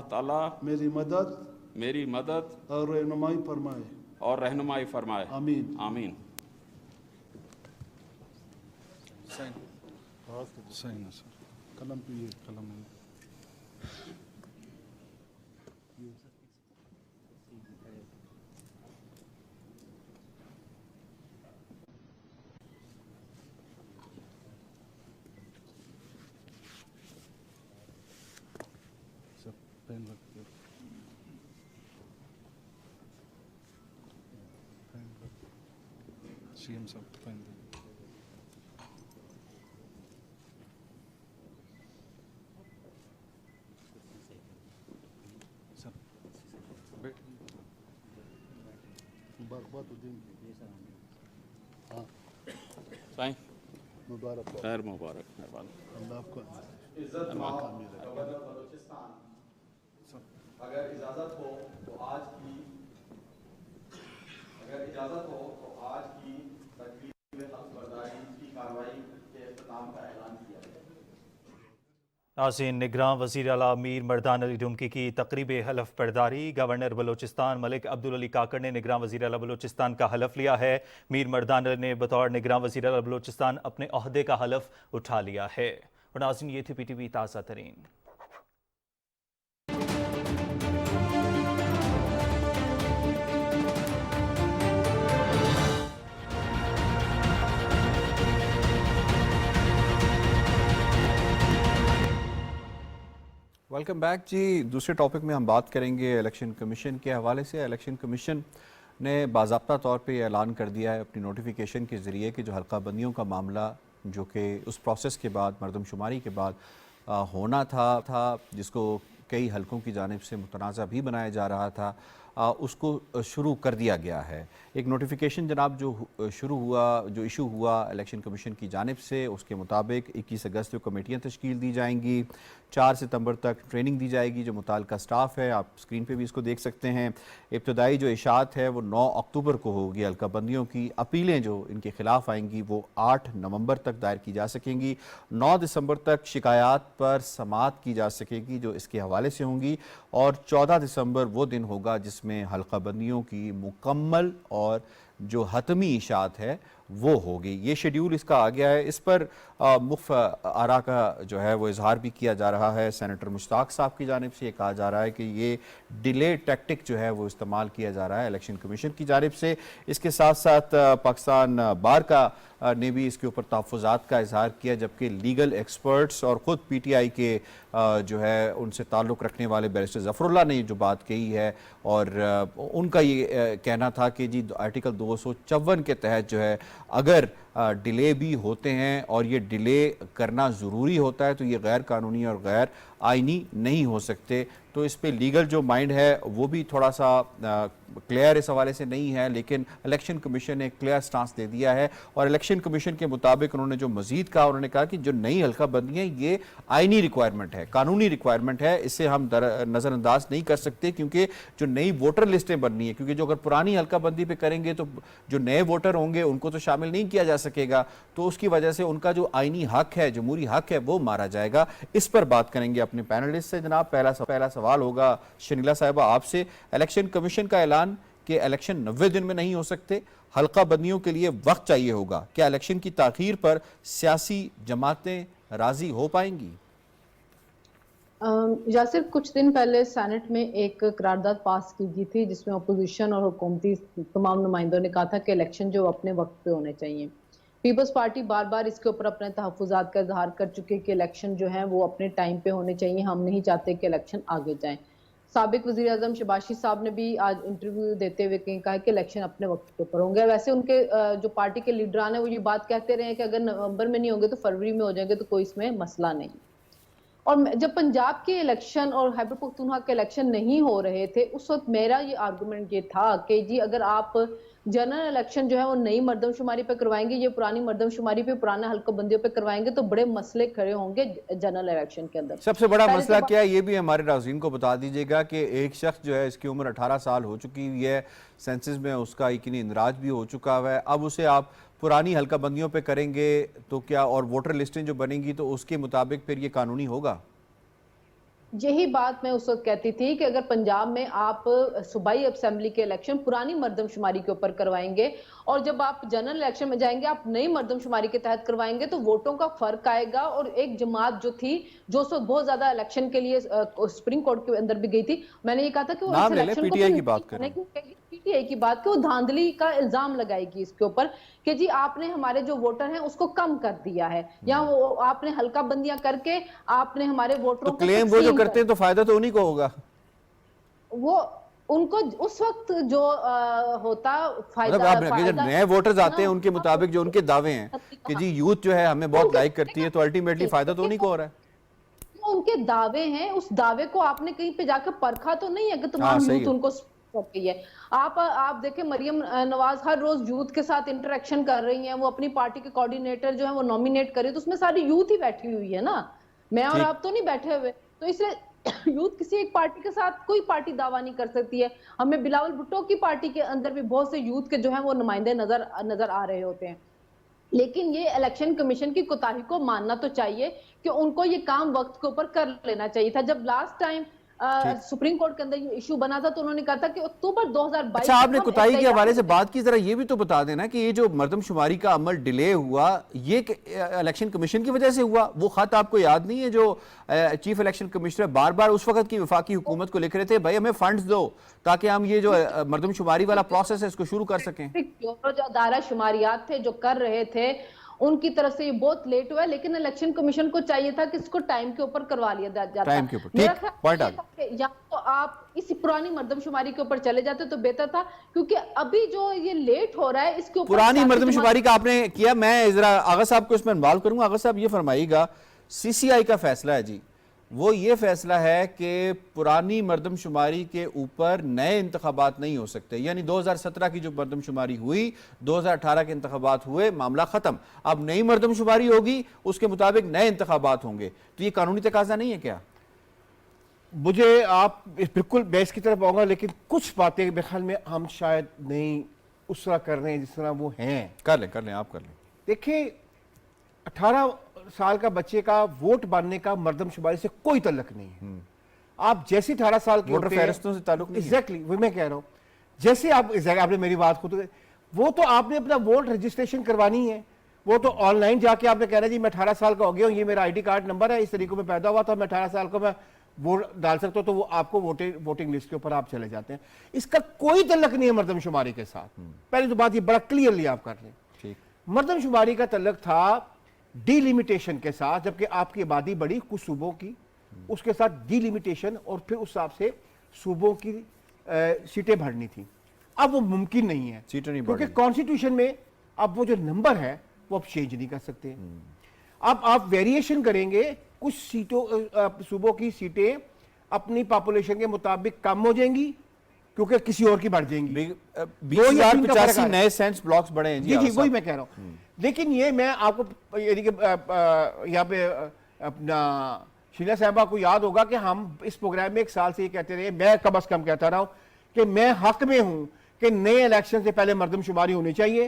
ताला मेरी मदद और रहनुमाई फरमाए। आमीन आमीन। कलम पे ये सीएम साहब पेन दे। मुबारकबाद तो देंगे। हाँ साईं मुबारक खैर मुबारक मेहरबान। अल्लाह आपको इज्जत माओ गवर्नर बलूचिस्तान, अगर इजाज़त हो तो आज की तकरीब में हल्फ-बर्दारी की कार्रवाई के इख्तिताम का ऐलान किया गया। नाज़रीन, निगरान वज़ीर आला मीर मर्दान अली ढुमकी की तकरीब हलफ बर्दारी। गवर्नर बलूचिस्तान मलिक अब्दुल अली काकड़ ने निगरान वज़ीर आला बलूचिस्तान का हलफ लिया है। मीर मर्दान अली ने बतौर निगरान वज़ीर आला बलूचिस्तान अपने ओहदे का हलफ उठा लिया है। और नाज़रीन, ये थी PTV ताज़ा तरीन। वेलकम बैक जी। दूसरे टॉपिक में हम बात करेंगे इलेक्शन कमीशन के हवाले से। इलेक्शन कमीशन ने बाज़ाब्ता तौर पे ऐलान कर दिया है अपनी नोटिफिकेशन के ज़रिए कि जो हल्का बंदियों का मामला जो कि उस प्रोसेस के बाद मरदमशुमारी के बाद होना था जिसको कई हलकों की जानिब से मुतनाज़ा भी बनाया जा रहा था, उसको शुरू कर दिया गया है। एक नोटिफिकेशन जनाब जो इशू हुआ इलेक्शन कमीशन की जानिब से, उसके मुताबिक 21 अगस्त को कमेटियाँ तश्कील दी जाएंगी, 4 सितंबर तक ट्रेनिंग दी जाएगी जो मुताल्लिका स्टाफ है। आप स्क्रीन पे भी इसको देख सकते हैं। इब्तदाई जो इशात है वो 9 अक्टूबर को होगी। हल्का बंदियों की अपीलें जो इनके ख़िलाफ़ आएंगी वो 8 नवंबर तक दायर की जा सकेंगी। 9 दिसंबर तक शिकायत पर समाअत की जा सकेगी जो इसके हवाले से होंगी, और 14 दिसंबर वो दिन होगा जिसमें हल्का बंदियों की मुकम्मल और जो हतमी इशात है वो होगी। ये शेड्यूल इसका आ गया है। इस पर मुख्त आरा का जो है वो इजहार भी किया जा रहा है। सेनेटर मुश्ताक साहब की जानिब से ये कहा जा रहा है कि ये डिले टैक्टिक जो है वो इस्तेमाल किया जा रहा है इलेक्शन कमीशन की जानिब से। इसके साथ साथ पाकिस्तान बार का ने भी इसके ऊपर तहफ़्फ़ुज़ात का इजहार किया, जबकि लीगल एक्सपर्ट्स और ख़ुद PTI के जो है उनसे ताल्लुक़ रखने वाले बैरिस्टर ज़फ़रुल्लाह ने जो बात कही है, और उनका ये कहना था कि जी आर्टिकल 254 के तहत जो है अगर डिले भी होते हैं और ये डिले करना ज़रूरी होता है तो ये गैर कानूनी और गैर आइनी नहीं हो सकते। तो इस पे लीगल जो माइंड है वो भी थोड़ा सा क्लियर इस हवाले से नहीं है, लेकिन इलेक्शन कमीशन ने क्लियर स्टांस दे दिया है। और इलेक्शन कमीशन के मुताबिक उन्होंने जो मजीद कहा, उन्होंने कहा कि जो नई हल्का बंदी है ये आइनी रिक्वायरमेंट है, कानूनी रिक्वायरमेंट है, इसे हम नज़रअंदाज नहीं कर सकते, क्योंकि जो नई वोटर लिस्टें बननी है, क्योंकि जो अगर पुरानी हल्का बंदी पे करेंगे तो जो नए वोटर होंगे उनको तो शामिल नहीं किया जा सकेगा, तो उसकी वजह से उनका जो आइनी हक है, जमहूरी हक है, वो मारा जाएगा। इस पर बात करेंगे अपने पैनलिस्ट से। जनाब, पहला सवाल होगा शनीला साहिबा आपसे। इलेक्शन कमीशन का ऐलान कि इलेक्शन 90 दिन में नहीं हो सकते, हल्का बंदियों के लिए वक्त चाहिए होगा, क्या इलेक्शन की ताखीर पर सियासी जमातें राजी हो पाएंगी? यासिर, कुछ दिन पहले सेनेट में एक करारदाद पास की गई थी जिसमें अपोजिशन और हुकूमती तमाम नुमाइंदों ने कहा था कि इलेक्शन जो अपने वक्त पे होने चाहिए। पीपल्स पार्टी बार बार इसके ऊपर अपने तहफ्फुज़ात का इजहार कर चुके कि इलेक्शन जो है वो अपने टाइम पे होने चाहिए, हम नहीं चाहते कि इलेक्शन आगे जाए। साबिक वज़ीर आज़म शहबाज साहब ने भी आज इंटरव्यू देते हुए कहा कि इलेक्शन अपने वक्त के ऊपर होंगे। वैसे उनके जो पार्टी के लीडरान है वो ये बात कहते रहे हैं कि अगर नवंबर में नहीं होंगे तो फरवरी में हो जाएंगे, तो कोई इसमें मसला नहीं। और जब पंजाब के इलेक्शन और खैबर पख्तूनख्वा के इलेक्शन नहीं हो रहे थे, उस वक्त मेरा ये आर्गुमेंट ये था कि जी अगर आप जनरल इलेक्शन जो है वो नई मर्दमशुमारी पे करवाएंगे, ये पुरानी मर्दमशुमारी पे, पुराने हल्का बंदियों पे करवाएंगे तो बड़े मसले खड़े होंगे जनरल इलेक्शन के अंदर। सबसे बड़ा पहले मसला तो क्या है ये भी हमारे नाज़रीन को बता दीजिएगा कि एक शख्स जो है इसकी उम्र 18 साल हो चुकी हुई है, सेंसस में उसका यकीनी इंदराज भी हो चुका हुआ है, अब उसे आप पुरानी हल्का बंदियों पे करेंगे तो क्या, और वोटर लिस्टें जो बनेंगी तो उसके मुताबिक फिर ये कानूनी होगा? यही बात मैं उस वक्त कहती थी कि अगर पंजाब में आप सूबाई असेंबली के इलेक्शन पुरानी मर्दमशुमारी के ऊपर करवाएंगे और जब आप जनरल इलेक्शन में जाएंगे आप नई मर्दमशुमारी के तहत करवाएंगे तो वोटों का फर्क आएगा। और एक जमात जो थी जो उस वक्त बहुत ज्यादा इलेक्शन के लिए सुप्रीम कोर्ट के अंदर भी गई थी, मैंने ये कहा था कि वो नाम ले लें, पीटीआई की बात करें, पीटीआई की बात, कि वो धांधली का इल्जाम लगाएगी इसके ऊपर कि जी आपने हमारे जो वोटर हैं उसको कम कर दिया है, या वो आपने हल्का बंदियां करके आपने हमारे वोटरों तो क्लेम वो जो करते हैं तो फायदा तो उन्हीं को होगा। वो उनको उस वक्त जो होता फायदा, मतलब जब नए वोटर्स आते हैं उनके मुताबिक जो उनके दावे हैं कि जी यूथ जो है हमें बहुत लाइक करती है, तो अल्टीमेटली फायदा तो उन्हीं को हो रहा है। उनके दावे हैं, उस दावे को आपने कहीं पे जाकर परखा तो नहीं है कि तमाम यूथ उनको करती है। आप देखें मरियम नवाज हर रोज यूथ के साथ इंटरेक्शन कर रही हैं, वो अपनी पार्टी के कोऑर्डिनेटर जो है वो नॉमिनेट करे, तो उसमें सारी यूथ ही बैठी हुई है ना, मैं और आप तो नहीं बैठे हुए। तो इसलिए यूथ किसी एक पार्टी के साथ कोई पार्टी दावा नहीं कर सकती है। हमें बिलावल भुट्टो की पार्टी के अंदर भी बहुत से यूथ के जो है वो नुमाइंदे नजर आ रहे होते हैं। लेकिन ये इलेक्शन कमीशन की कोताही को मानना तो चाहिए कि उनको ये काम वक्त के ऊपर कर लेना चाहिए था। जब लास्ट टाइम सुप्रीम कोर्ट के अंदर ये इशू बना था तो उन्होंने कहा था कि अक्टूबर 2022। अच्छा, आपने कोताही के हवाले से बात की, जरा ये भी तो बता देना कि ये जो मर्दमशुमारी का अमल डिले हुआ ये इलेक्शन कमीशन की वजह से हुआ? वो खत आपको याद नहीं है जो चीफ इलेक्शन कमिश्नर बार बार उस वक्त की वफाकी हुकूमत को लिख रहे थे, भाई हमें फंड्स दो ताकि हम ये जो मर्दमशुमारी वाला प्रोसेस है इसको शुरू कर सकें। जो अदारा शुमारियात थे जो कर रहे थे उनकी तरफ से ये बहुत लेट हुआ है, लेकिन इलेक्शन कमीशन को चाहिए था कि इसको टाइम के ऊपर करवा लिया जाता। टाइम के ऊपर, ठीक, पॉइंट आ गया। या तो आप इसी पुरानी मर्दमशुमारी के ऊपर चले जाते तो बेहतर था, क्योंकि अभी जो ये लेट हो रहा है इसके ऊपर पुरानी मर्दमशुमारी का आपने किया। मैं जरा आगा साहब को इसमें इन्वॉल्व करूंगा। आगा साहब ये फरमाइएगा, सीसीआई का फैसला है जी, वो ये फैसला है कि पुरानी मर्दमशुमारी के ऊपर नए इंतखाबात नहीं हो सकते, यानी 2017 की जो मर्दमशुमारी हुई 2018 के इंतखाबात हुए, मामला खत्म। अब नई मर्दमशुमारी होगी, उसके मुताबिक नए इंतखाबात होंगे, तो ये कानूनी तकाजा नहीं है क्या? मुझे आप बिल्कुल बेस की तरफ आऊंगा, लेकिन कुछ बातें मेरे ख्याल में हम शायद नहीं उस तरह कर रहे हैं जिस तरह वो हैं। कर लें आप कर लें। देखिए 18 साल का बच्चे का वोट बनने का मर्दमशुमारी से कोई तल्लुक नहीं है। आप जैसे 18 साल के वोटर फहरिस्तों से ताल्लुक नहीं है। एग्जैक्टली वही मैं कह रहा हूं। जैसे आपने मेरी बात को, तो वो तो आपने अपना वोट रजिस्ट्रेशन करवानी है, वो तो ऑनलाइन जाके आपने कहना जी मैं 18 साल का हो गया हूं, ये मेरा आईडी कार्ड नंबर है, इस तरीके में पैदा हुआ था, मैं 18 साल का मैं वोट डाल सकता हूं, तो वो आपको वोटिंग लिस्ट के ऊपर आप चले जाते हैं। इसका कोई तल्लुक नहीं है मर्दमशुमारी के साथ। पहली तो बात ये बड़ा क्लियरली आप कर लें। मर्दमशुमारी का तल्लुक था डिलिमिटेशन के साथ, जबकि आपकी आबादी बढ़ी कुछ सूबों की, उसके साथ डिलिमिटेशन और फिर उस हिसाब से सूबों की सीटें भरनी थी। अब वो मुमकिन नहीं है क्योंकि कॉन्स्टिट्यूशन में अब वो जो नंबर है वो आप चेंज नहीं कर सकते। अब आप वेरिएशन करेंगे, कुछ सीटों सूबों की सीटें अपनी पॉपुलेशन के मुताबिक कम हो जाएंगी क्योंकि किसी और की बढ़ जाएंगी। 2085 नए सेंस ब्लॉक्स बढ़े हैं जी, वही मैं कह रहा हूं। लेकिन ये मैं आपको यानी कि यहाँ पे अपना शीला साहबा को याद होगा कि हम इस प्रोग्राम में 1 साल से ये कहते रहे, मैं कम अज कम कहता रहा हूं कि मैं हक में हूं कि नए इलेक्शन से पहले मर्दमशुमारी होनी चाहिए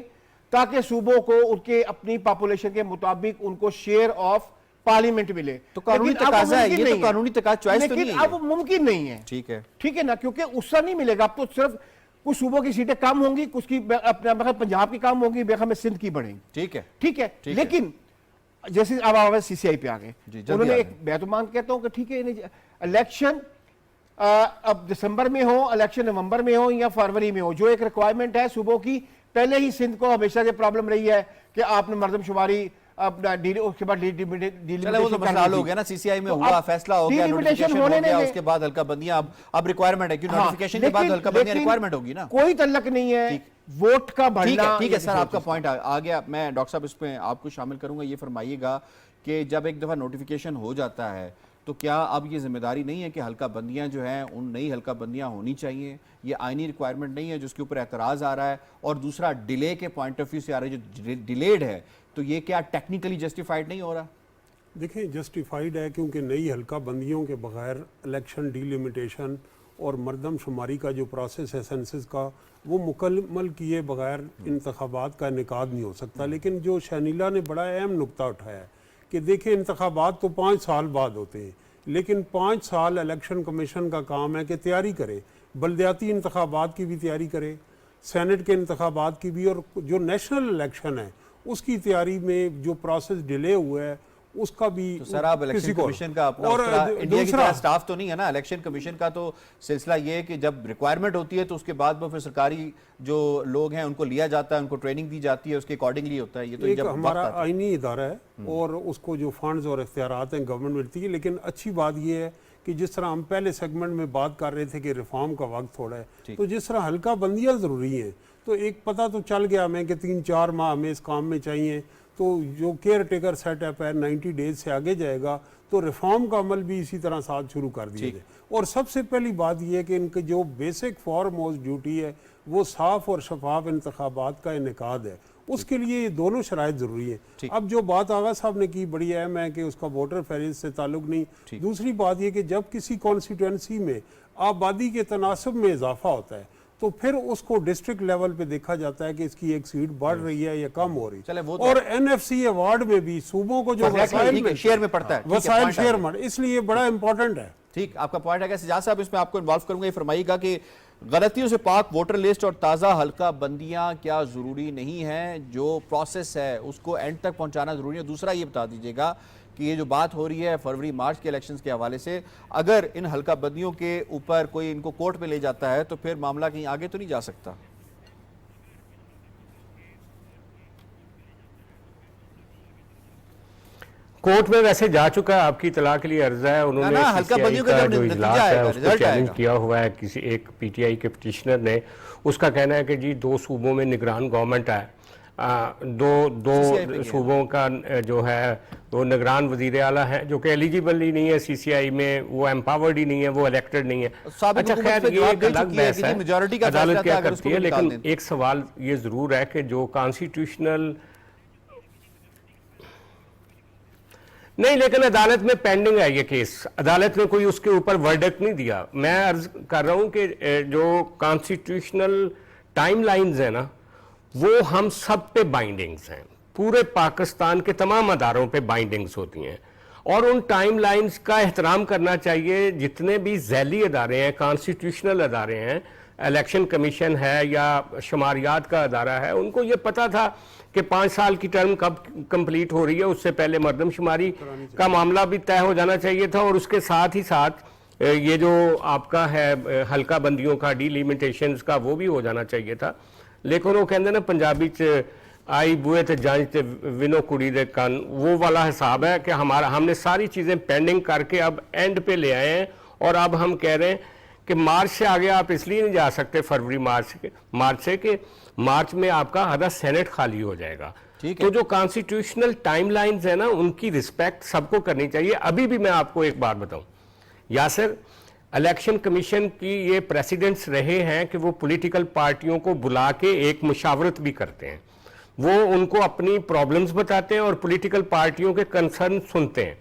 ताकि सूबों को उनके अपनी पॉपुलेशन के मुताबिक उनको शेयर ऑफ पार्लियामेंट मिले। तो कानूनी तकाजा है, ये तो कानूनी तकाजा चॉइस तो नहीं है। अब मुमकिन नहीं है। ठीक है ना, क्योंकि उससे नहीं मिलेगा। अब तो सिर्फ कुछ सूबों की सीटें कम होंगी, कुछ की अपना पंजाब की कम होंगी, में सिंध की बढ़ेंगी। ठीक है। लेकिन जैसे अब आवाज सीसीआई पे आ गए, जी, जल्दी उन्होंने आ एक मैं तो मान कहता हूं कि ठीक है, इलेक्शन अब दिसंबर में हो, इलेक्शन नवंबर में हो या फरवरी में हो, जो एक रिक्वायरमेंट है सूबों की, पहले ही सिंध को हमेशा से प्रॉब्लम रही है कि आपने मर्दमशुमारी अपना उसके बाद चलो वो तो मसला हल हो गया ना, सीसीआई में हुआ, फैसला हो गया, नोटिफिकेशन हो गया, उसके बाद हल्का बंदियां अब रिक्वायरमेंट है, क्योंकि नोटिफिकेशन के बाद हल्का बंदियां रिक्वायरमेंट होगी ना, कोई तल्लक नहीं है वोट का बढ़ना। ठीक है सर, आपका पॉइंट आ गया। मैं डॉक्टर साहब इसमें आपको शामिल करूंगा। ये फरमाइएगा कि जब एक दफा नोटिफिकेशन हो जाता है तो क्या अब ये जिम्मेदारी नहीं है कि हल्का बंदियां जो हैं उन नई हल्का बंदियां होनी चाहिए? ये आईनी रिक्वायरमेंट नहीं है जिसके ऊपर एतराज़ आ रहा है, और दूसरा डिले के पॉइंट ऑफ व्यू से आ रहा है, जो डिलेड है, तो ये क्या टेक्निकली जस्टिफाइड नहीं हो रहा? देखिए जस्टिफाइड है, क्योंकि नई हल्का बंदियों के बगैर इलेक्शन डिलिमिटेशन और मरदमशुमारी का जो प्रोसेस है सेंसस का, वो मुकम्मल किए बगैर इंतखाबात का इनेकाद नहीं हो सकता। लेकिन जो शनीला ने बड़ा अहम नुक्ता उठाया है कि देखिए इंतखाबात तो 5 साल बाद होते हैं, लेकिन 5 साल इलेक्शन कमीशन का काम है कि तैयारी करे, बलदियाती इंतखाबात की भी तैयारी करे, सेनेट के इंतखाबात की भी, और जो नेशनल इलेक्शन है उसकी तैयारी में जो प्रोसेस डिले हुआ है उसका भी। तो सर आप इलेक्शन कमीशन का अपना और इंडिया की तरह स्टाफ तो नहीं है ना, इलेक्शन कमीशन का तो सिलसिला ये है कि जब रिक्वायरमेंट होती है तो उसके बाद वो फिर सरकारी जो लोग हैं उनको लिया जाता है, उनको ट्रेनिंग दी जाती है, उसके अकॉर्डिंगली होता है। ये तो एक हमारा आईनी इदारा है और उसको जो फंड्स और इख्तियारात हैं गवर्नमेंट मिलती है। लेकिन अच्छी बात ये है कि जिस तरह हम पहले सेगमेंट में बात कर रहे थे कि रिफॉर्म का वक्त थोड़ा है, तो जिस तरह हल्का बंदियाँ ज़रूरी हैं, तो एक पता तो चल गया हमें कि 3-4 माह हमें इस काम में चाहिए, तो जो केयर टेकर सेटअप है 90 डेज से आगे जाएगा, तो रिफॉर्म का अमल भी इसी तरह साथ शुरू कर दिया जाए। और सबसे पहली बात यह है कि इनकी जो बेसिक फॉरमोस्ट ड्यूटी है वो साफ और शफाफ इंतखाबात का इनेकाद है, उसके लिए ये दोनों शराइत ज़रूरी है। अब जो बात आगा साहब ने की बड़ी अहम है कि उसका वोटर फहरिस्त से ताल्लुक नहीं। दूसरी बात यह कि जब किसी कॉन्स्टिट्यूंसी में आबादी के तनासब में इजाफा होता है तो फिर उसको डिस्ट्रिक्ट लेवल पे देखा जाता है कि इसकी एक सीट बढ़ रही है या कम हो रही है। और एनएफसी अवार्ड में भी सूबों को जो वसाइल शेयर में पड़ता है, वसाइल शेयर में, इसलिए बड़ा इंपॉर्टेंट है। ठीक, आपका पॉइंट है। सिजाद साहब इसमें आपको इन्वॉल्व करूंगा। ये फरमाइएगा कि गलतियों से पाक वोटर लिस्ट और ताज़ा हल्का बंदियां क्या ज़रूरी नहीं है? जो प्रोसेस है उसको एंड तक पहुंचाना ज़रूरी है। दूसरा ये बता दीजिएगा कि ये जो बात हो रही है फरवरी मार्च के इलेक्शंस के हवाले से, अगर इन हल्का बंदियों के ऊपर कोई इनको कोर्ट में ले जाता है तो फिर मामला कहीं आगे तो नहीं जा सकता? कोर्ट में वैसे जा चुका है, आपकी इतला के लिए अर्जा है। उन्होंने हल्का बंदियों का जो इजलास है उसको चैलेंज किया हुआ है। किसी एक पीटीआई के पिटिशनर ने, उसका कहना है कि जी 2 सूबों में निगरान गवर्नमेंट है, दो सूबों का जो है वो निगरान वजीर आला है जो कि एलिजिबल ही नहीं है सीसीआई में, वो एम्पावर्ड ही नहीं है, वो इलेक्टेड नहीं है। अच्छा खैर ये एक अलग बहस है, अदालत क्या करती है। लेकिन एक सवाल ये जरूर है कि जो कॉन्स्टिट्यूशनल नहीं, लेकिन अदालत में पेंडिंग है ये केस, अदालत ने कोई उसके ऊपर वर्डिक्ट नहीं दिया। मैं अर्ज कर रहा हूं कि जो कॉन्स्टिट्यूशनल टाइमलाइंस है ना, वो हम सब पे बाइंडिंग्स हैं, पूरे पाकिस्तान के तमाम अदारों पे बाइंडिंग्स होती हैं, और उन टाइमलाइंस का एहतराम करना चाहिए। जितने भी झैली अदारे हैं, कॉन्स्टिट्यूशनल अदारे हैं, इलेक्शन कमीशन है या शुमारियात का अदारा है, उनको ये पता था कि 5 साल की टर्म कब कंप्लीट हो रही है, उससे पहले मरदमशुमारी का मामला भी तय हो जाना चाहिए था। और उसके साथ ही साथ ये जो आपका है हल्का बंदियों का डिलिमिटेशंस का वो भी हो जाना चाहिए था। लेकिन वो कहते ना पंजाबी च आई बुए ते जंज ते विनो कुड़ी दे कन, वो वाला हिसाब है कि हमने सारी चीज़ें पेंडिंग करके अब एंड पे ले आए हैं। और अब हम कह रहे हैं कि मार्च से आगे आप इसलिए नहीं जा सकते, फरवरी मार्च से कि मार्च में आपका आधा सेनेट खाली हो जाएगा। तो जो कॉन्स्टिट्यूशनल टाइमलाइंस है ना, उनकी रिस्पेक्ट सबको करनी चाहिए। अभी भी मैं आपको एक बात बताऊं यासिर, इलेक्शन कमीशन की ये प्रेसिडेंट्स रहे हैं कि वो पॉलिटिकल पार्टियों को बुला के एक मुशावरत भी करते हैं, वो उनको अपनी प्रॉब्लम्स बताते हैं और पॉलिटिकल पार्टियों के कंसर्न सुनते हैं।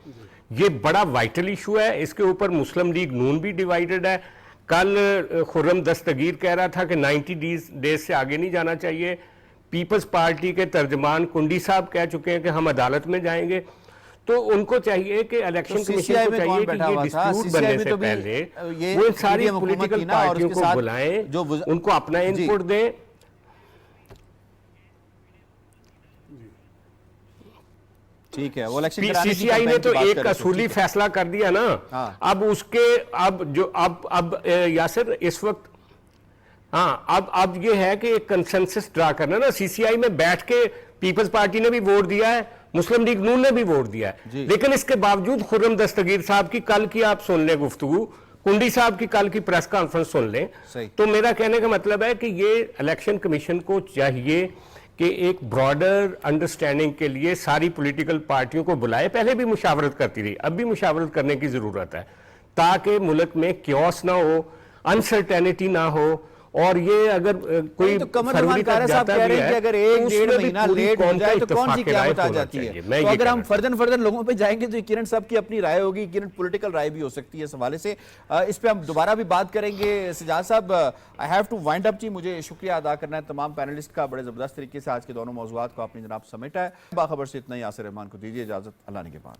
ये बड़ा वाइटल इशू है, इसके ऊपर मुस्लिम लीग नून भी डिवाइडेड है। कल खुर्रम दस्तगीर कह रहा था कि 90 डेज से आगे नहीं जाना चाहिए। पीपल्स पार्टी के तर्जमान कुंडी साहब कह चुके हैं कि हम अदालत में जाएंगे। तो उनको चाहिए कि इलेक्शन कमीशन को चाहिए कि ये डिस्प्यूट बनने से पहले वो सारी पॉलिटिकल पार्टियों को बुलाएं, उनको अपना इनपुट दें। ठीक है, वो इलेक्शन कराने की सीसीआई ने campaign तो की बात एक कर रहे थे, असूली ठीक है। फैसला कर दिया ना। हाँ। अब उसके अब यासिर इस वक्त, हाँ, अब ये है कि एक कंसेंसस ड्रा करना ना। सीसीआई में बैठ के पीपल्स पार्टी ने भी वोट दिया है, मुस्लिम लीग नून ने भी वोट दिया है, लेकिन इसके बावजूद खुर्रम दस्तगीर साहब की कल की आप सुन लें गुफ्तगू, कुंडी साहब की कल की प्रेस कॉन्फ्रेंस सुन लें, सही। तो मेरा कहने का मतलब है कि ये इलेक्शन कमीशन को चाहिए कि एक ब्रॉडर अंडरस्टैंडिंग के लिए सारी पॉलिटिकल पार्टियों को बुलाए। पहले भी मुशावरत करती रही, अब भी मुशावरत करने की जरूरत है, ताकि मुल्क में क्योस ना हो, अनसर्टेनिटी ना हो। और ये अगर कोई तो कमर रहमान कारया साहब कह रहे हैं कि अगर एक डेढ़ महीना लेट हो जाए तो कौन सी क़यामत आ जाती है। तो अगर हम फर्दन लोगों पे जाएंगे तो किरण साहब की अपनी राय होगी, किरण पॉलिटिकल राय भी हो सकती है इस हवाले से। इस पे हम दोबारा भी बात करेंगे। सजाद साहब, I have to wind up जी, मुझे शुक्रिया अदा करना है तमाम पैनलिस्ट का, बड़े जबरदस्त तरीके से आज के दोनों मौज़ूआत को आपने जनाब समेटा है। बाखबर से इतना ही, यासिर रहमान को दीजिए इजाजत, अल्लाह ने के बाद।